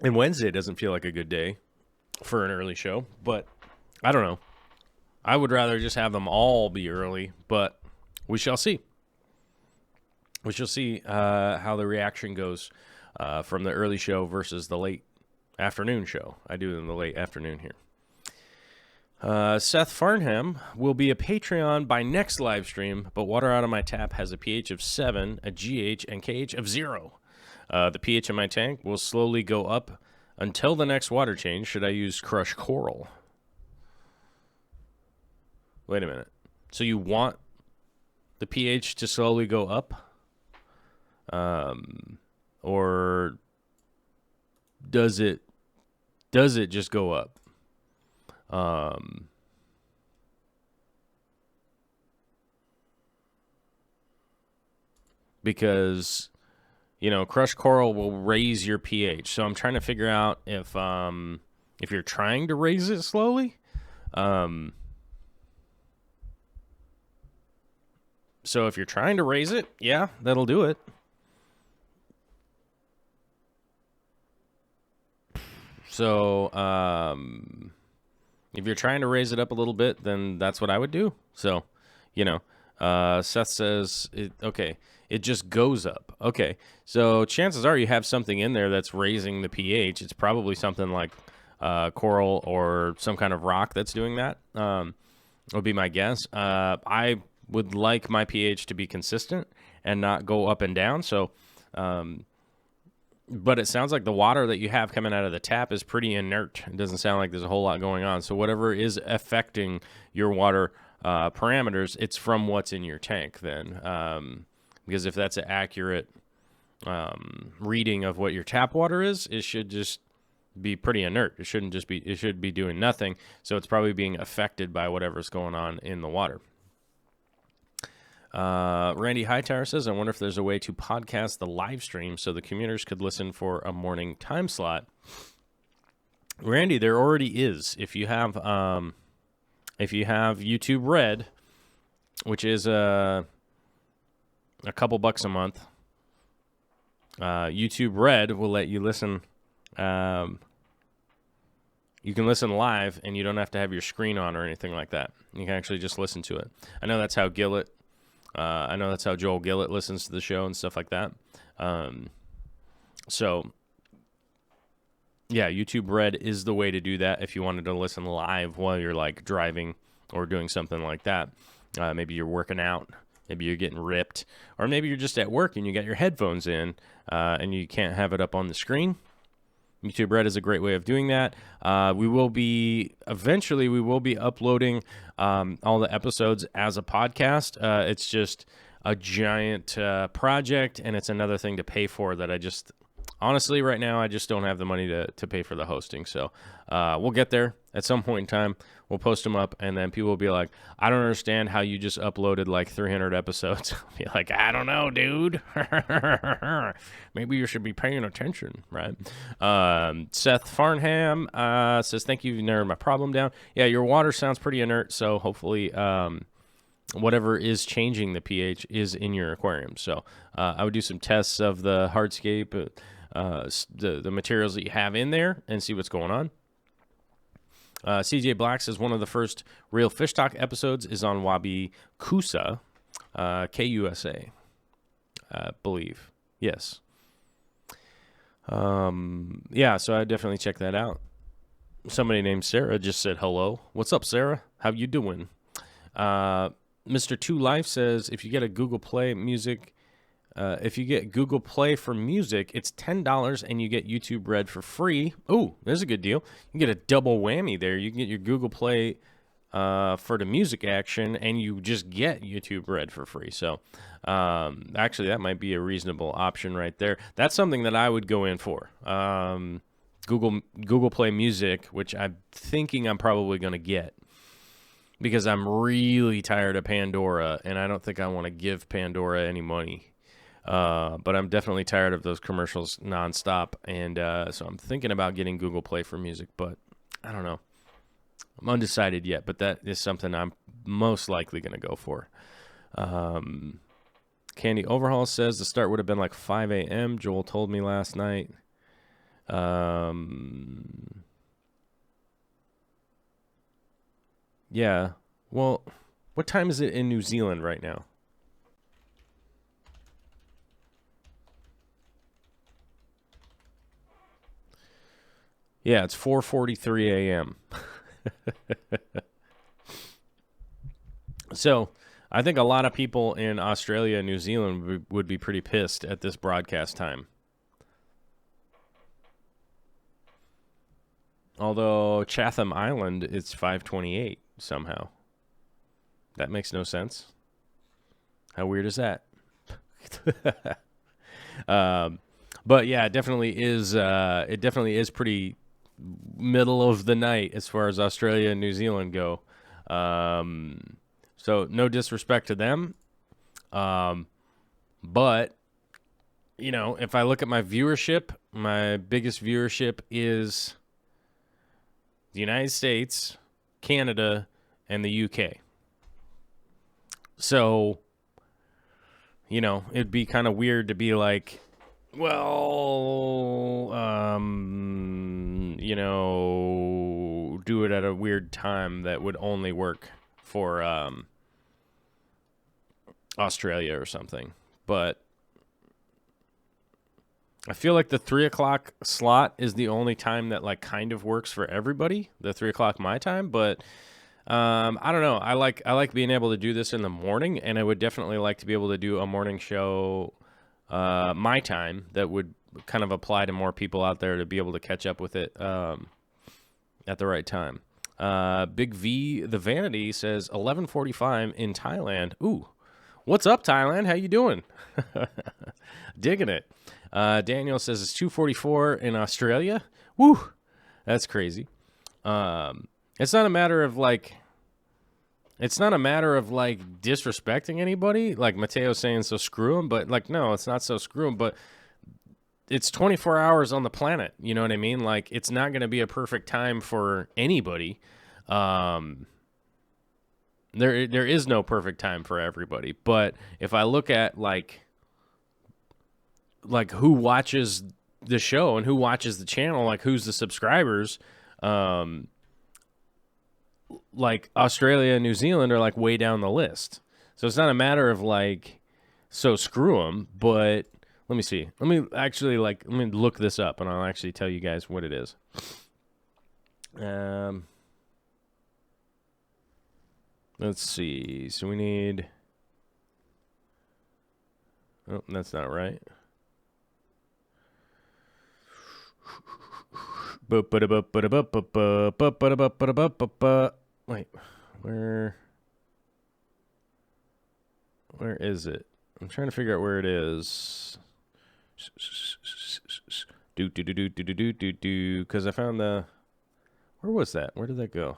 And Wednesday doesn't feel like a good day for an early show, but I don't know. I would rather just have them all be early, but we shall see. We shall see how the reaction goes from the early show versus the late afternoon show. I do them the late afternoon here. Seth Farnham will be a Patreon by next live stream, but water out of my tap has a pH of 7, a GH, and KH of 0. The pH of my tank will slowly go up until the next water change. Should I use crushed coral? Wait a minute. So you want the pH to slowly go up? Or does it just go up? Because, you know, crushed coral will raise your pH. So I'm trying to figure out if you're trying to raise it slowly. So if you're trying to raise it, yeah, that'll do it. So, if you're trying to raise it up a little bit, then that's what I would do. So, you know, Seth says, it just goes up. Okay, so chances are you have something in there that's raising the pH. It's probably something like coral or some kind of rock that's doing that, would be my guess. I would like my pH to be consistent and not go up and down. So, but it sounds like the water that you have coming out of the tap is pretty inert. It doesn't sound like there's a whole lot going on. So whatever is affecting your water parameters, it's from what's in your tank then. Because if that's an accurate reading of what your tap water is, it should just be pretty inert. It shouldn't just be, it should be doing nothing. So it's probably being affected by whatever's going on in the water. Randy Hightower says, I wonder if there's a way to podcast the live stream so the commuters could listen for a morning time slot. Randy, there already is. If you have YouTube Red, which is a couple bucks a month, YouTube Red will let you listen. You can listen live, and you don't have to have your screen on or anything like that. You can actually just listen to it. I know that's how Joel Gillett listens to the show and stuff like that. So, yeah, YouTube Red is the way to do that if you wanted to listen live while you're, like, driving or doing something like that. Maybe you're working out. Maybe you're getting ripped. Or maybe you're just at work and you got your headphones in and you can't have it up on the screen. YouTube Red is a great way of doing that. Eventually we will be uploading all the episodes as a podcast. It's just a giant project, and it's another thing to pay for that honestly, right now, I just don't have the money to pay for the hosting. So we'll get there at some point in time. We'll post them up, and then people will be like, I don't understand how you just uploaded like 300 episodes. I'll be like, I don't know, dude. Maybe you should be paying attention, right? Seth Farnham says, thank you. You narrowed my problem down. Yeah, your water sounds pretty inert, so hopefully whatever is changing the pH is in your aquarium. So I would do some tests of the hardscape, the materials that you have in there, and see what's going on. CJ Black says one of the first real fish talk episodes is on Wabi Kusa, KUSA, believe. Yes. Yeah, so I definitely check that out. Somebody named Sarah just said hello. What's up, Sarah? How you doing? Mr. Two Life says if you get a Google Play music, if you get Google Play for music, it's $10 and you get YouTube Red for free. Oh, there's a good deal. You can get a double whammy there. You can get your Google Play for the music action, and you just get YouTube Red for free. So actually, that might be a reasonable option right there. That's something that I would go in for. Google Play Music, which I'm thinking I'm probably going to get, because I'm really tired of Pandora, and I don't think I want to give Pandora any money. But I'm definitely tired of those commercials nonstop, and so I'm thinking about getting Google Play for music, but I don't know. I'm undecided yet, but that is something I'm most likely going to go for. Candy Overhaul says the start would have been like 5 a.m. Joel told me last night. Yeah. Well, what time is it in New Zealand right now? Yeah, it's 4:43 a.m. So, I think a lot of people in Australia and New Zealand would be pretty pissed at this broadcast time. Although Chatham Island, it's 5:28 somehow. That makes no sense. How weird is that? But yeah, it definitely is. It definitely is pretty middle of the night as far as Australia and New Zealand go. So no disrespect to them. But you know, if I look at my viewership, my biggest viewership is the United States, Canada, and the UK. So, you know, it'd be kind of weird to be like, well, you know, do it at a weird time that would only work for Australia or something. But I feel like the 3 o'clock slot is the only time that like kind of works for everybody, the 3 o'clock my time. But I don't know. I like being able to do this in the morning, and I would definitely like to be able to do a morning show my time that would kind of apply to more people out there to be able to catch up with it at the right time. Big V the Vanity says 11:45 in Thailand. Ooh, what's up, Thailand? How you doing? Digging it. Daniel says it's 2:44 in Australia. Woo, that's crazy. It's not a matter of like disrespecting anybody, like Mateo saying so screw him, but like no, it's not so screw him, but it's 24 hours on the planet, you know what I mean? Like it's not going to be a perfect time for anybody. There is no perfect time for everybody, but if I look at like who watches the show and who watches the channel, like who's the subscribers, like Australia and New Zealand are like way down the list. So it's not a matter of like, so screw them, but let me see. Let me look this up and I'll actually tell you guys what it is. Let's see. So we need, oh, that's not right. Wait, where is it? I'm trying to figure out where it is. Because I found the... Where was that? Where did that go?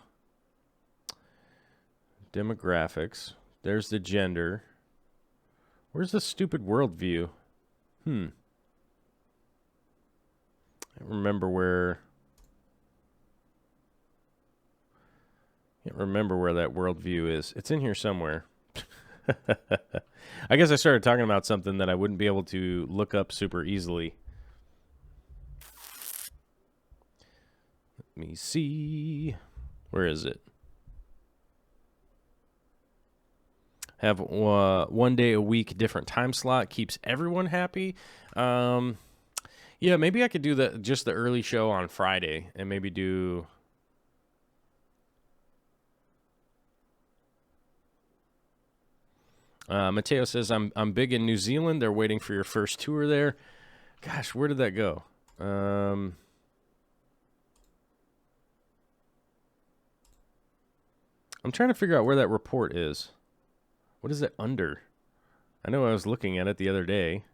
Demographics. There's the gender. Where's the stupid worldview? I don't remember where... Can't remember where that worldview is. It's in here somewhere. I guess I started talking about something that I wouldn't be able to look up super easily. Let me see. Where is it? Have 1 day a week different time slot keeps everyone happy. Yeah, maybe I could do just the early show on Friday and maybe do... Mateo says, I'm big in New Zealand. They're waiting for your first tour there. Gosh, where did that go? I'm trying to figure out where that report is. What is it under? I know I was looking at it the other day.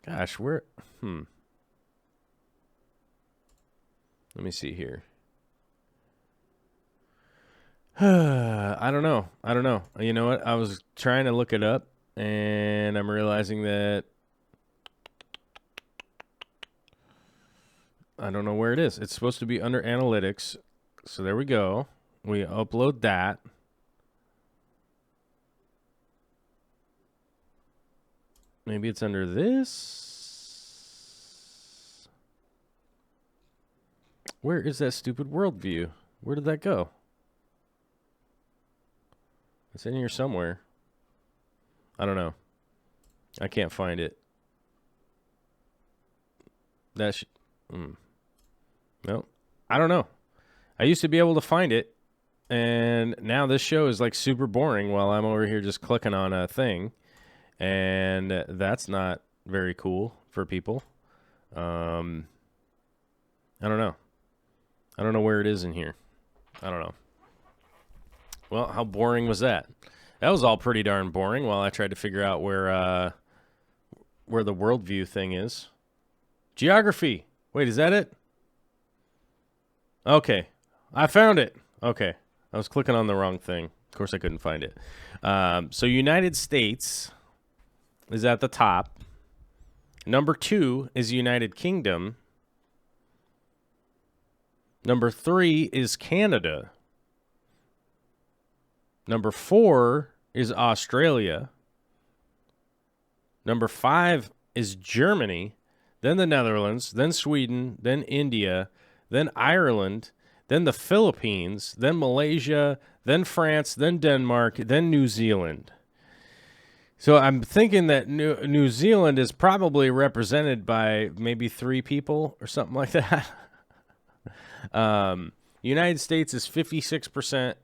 Gosh, where... Let me see here. I don't know. You know what? I was trying to look it up, and I'm realizing that I don't know where it is. It's supposed to be under analytics. So there we go. We upload that. Maybe it's under this. Where is that stupid worldview? Where did that go? It's in here somewhere. I don't know. I can't find it. No, I don't know. I used to be able to find it, and now this show is like super boring while I'm over here just clicking on a thing, and that's not very cool for people. I don't know. I don't know where it is in here. I don't know. Well, how boring was that? That was all pretty darn boring while I tried to figure out where the worldview thing is. Geography. Wait, is that it? Okay. I found it. Okay. I was clicking on the wrong thing. Of course, I couldn't find it. So United States is at the top. Number 2 is United Kingdom. Number 3 is Canada. Number 4 is Australia. Number 5 is Germany. Then the Netherlands. Then Sweden. Then India. Then Ireland. Then the Philippines. Then Malaysia. Then France. Then Denmark. Then New Zealand. So I'm thinking that New Zealand is probably represented by maybe 3 people or something like that. United States is 56%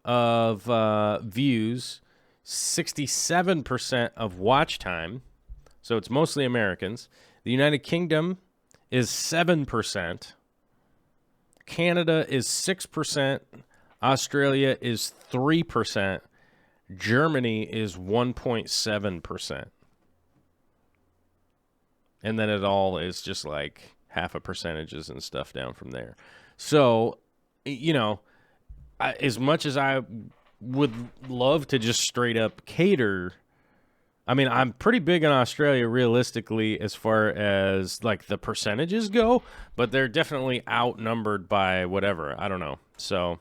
of views, 67% of watch time. So it's mostly Americans. The United Kingdom is 7%. Canada is 6%. Australia is 3%. Germany is 1.7%. And then it all is just like half a percentages and stuff down from there. So, you know, as much as I would love to just straight up cater, I mean, I'm pretty big in Australia realistically as far as like the percentages go, but they're definitely outnumbered by whatever. I don't know. So,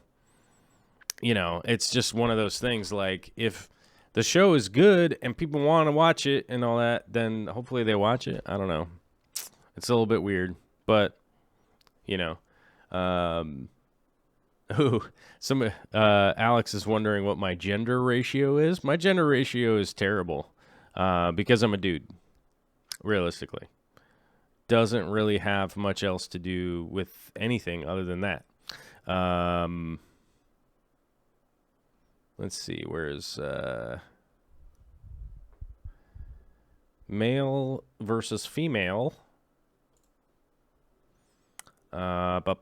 you know, it's just one of those things. Like, if the show is good and people want to watch it and all that, then hopefully they watch it. I don't know. It's a little bit weird, but, you know. Alex is wondering what my gender ratio is. My gender ratio is terrible because I'm a dude, realistically. Doesn't really have much else to do with anything other than that. Let's see, where's Male versus female. Actually,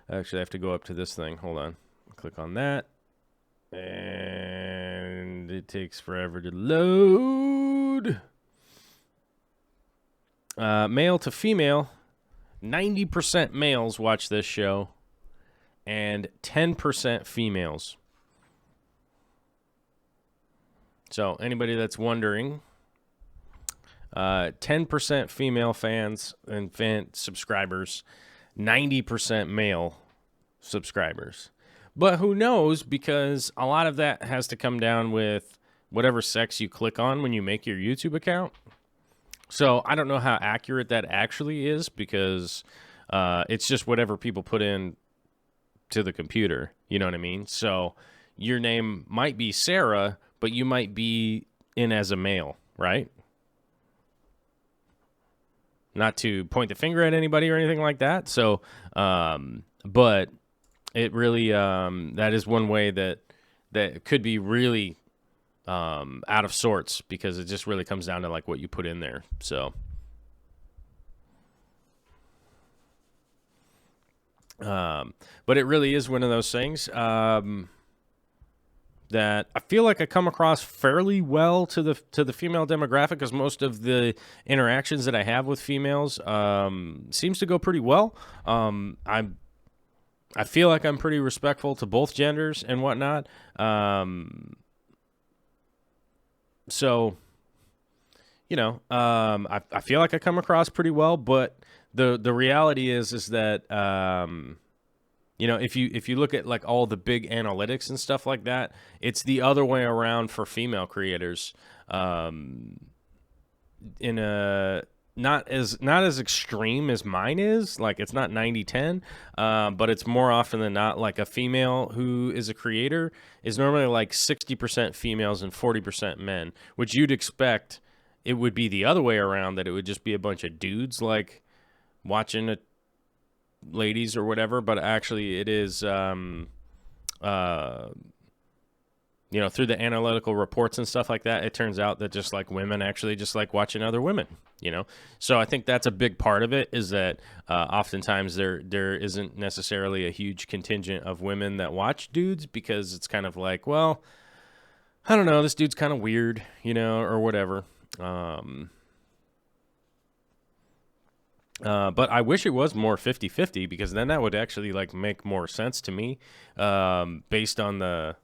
I have to go up to this thing. Hold on. Click on that. And it takes forever to load. Male to female. 90% males watch this show. And 10% females. So, anybody that's wondering, 10% female fans and fan subscribers, 90% male subscribers. But who knows, because a lot of that has to come down with whatever sex you click on when you make your YouTube account. So, I don't know how accurate that actually is, because it's just whatever people put in to the computer. You know what I mean? So, your name might be Sarah, but you might be in as a male, right? Not to point the finger at anybody or anything like that. So, but it really, that is one way that could be really out of sorts, because it just really comes down to like what you put in there. So, but it really is one of those things. That I feel like I come across fairly well to the female demographic, because most of the interactions that I have with females seems to go pretty well. I feel like I'm pretty respectful to both genders and whatnot. So, you know, I feel like I come across pretty well, but the reality is that you know, if you look at like all the big analytics and stuff like that, it's the other way around for female creators. In a not as extreme as mine is, like it's not 90-10, but it's more often than not like a female who is a creator is normally like 60% females and 40% men, which you'd expect it would be the other way around, that it would just be a bunch of dudes like watching a ladies or whatever, but actually it is you know, through the analytical reports and stuff like that, it turns out that just like women actually just like watching other women, you know. So I think that's a big part of it, is that oftentimes there isn't necessarily a huge contingent of women that watch dudes, because it's kind of like, well, I don't know, this dude's kind of weird, you know, or whatever. But I wish it was more 50-50, because then that would actually like make more sense to me, based on the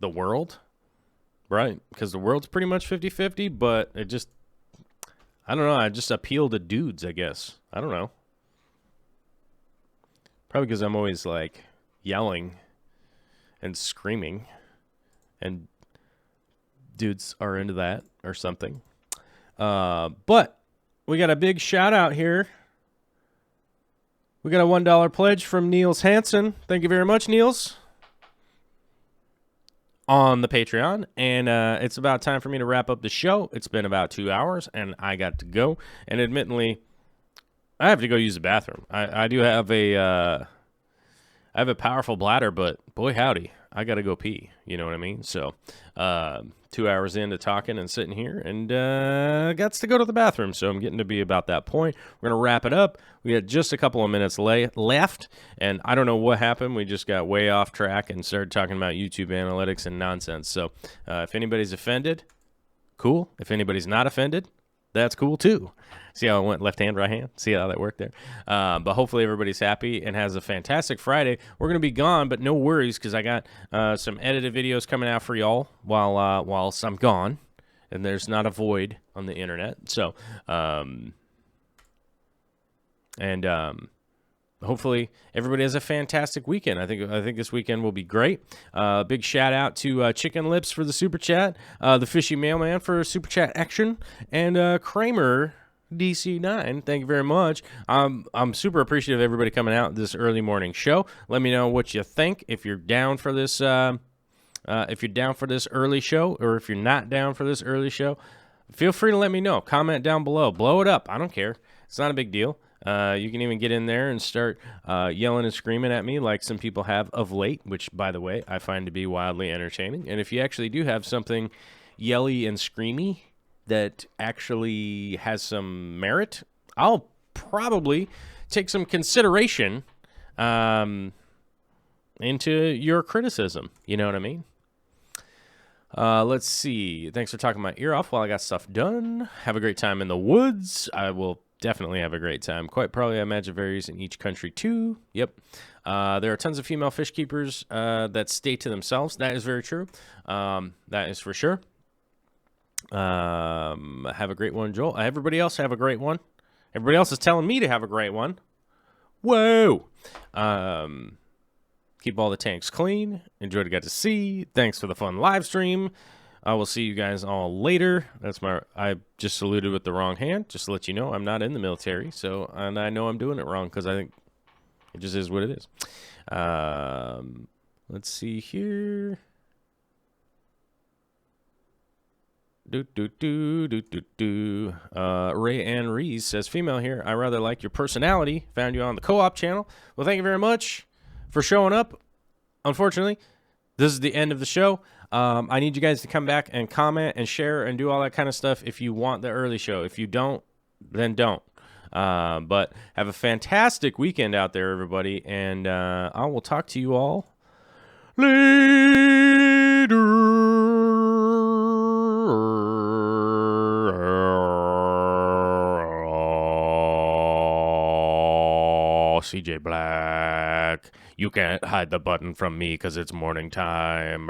world, right? Because the world's pretty much 50-50, but it just, I don't know, I just appeal to dudes, I guess. I don't know. Probably because I'm always like yelling and screaming, and dudes are into that or something. But we got a big shout out here. We got a $1 pledge from Niels Hansen. Thank you very much, Niels, on the Patreon. And it's about time for me to wrap up the show. It's been about 2 hours, and I got to go. And admittedly, I have to go use the bathroom. I do have I have a powerful bladder, but boy howdy, I got to go pee. You know what I mean? So 2 hours into talking and sitting here, and got to go to the bathroom. So I'm getting to be about that point. We're going to wrap it up. We got just a couple of minutes left, and I don't know what happened. We just got way off track and started talking about YouTube analytics and nonsense. So if anybody's offended, cool. If anybody's not offended, that's cool too. See how I went left hand, right hand? See how that worked there? But hopefully everybody's happy and has a fantastic Friday. We're going to be gone, but no worries, because I got some edited videos coming out for y'all whilst I'm gone, and there's not a void on the internet. So, hopefully everybody has a fantastic weekend. I think this weekend will be great. Big shout out to Chicken Lips for the super chat, the Fishy Mailman for super chat action, and Kramer DC9. Thank you very much. I'm super appreciative of everybody coming out this early morning show. Let me know what you think. If you're down for this, early show, or if you're not down for this early show, feel free to let me know. Comment down below. Blow it up. I don't care. It's not a big deal. You can even get in there and start yelling and screaming at me like some people have of late, which, by the way, I find to be wildly entertaining. And if you actually do have something yelly and screamy that actually has some merit, I'll probably take some consideration into your criticism. You know what I mean? Let's see. Thanks for talking my ear off while I got stuff done. Have a great time in the woods. I will definitely have a great time. Quite probably, I imagine, varies in each country too. Yep. There are tons of female fish keepers that stay to themselves. That is very true. That is for sure. Have a great one, Joel. Everybody else have a great one. Everybody else is telling me to have a great one. Whoa. Keep all the tanks clean. Enjoy to get to see. Thanks for the fun live stream. I will see you guys all later. I just saluted with the wrong hand. Just to let you know, I'm not in the military. And I know I'm doing it wrong because I think it just is what it is. Let's see here. Ray Ann Rees says, female here. I rather like your personality. Found you on the co-op channel. Well, thank you very much for showing up. Unfortunately, this is the end of the show. I need you guys to come back and comment and share and do all that kind of stuff if you want the early show. If you don't, then don't. But have a fantastic weekend out there, everybody. And I will talk to you all later. CJ Black, you can't hide the button from me because it's morning time.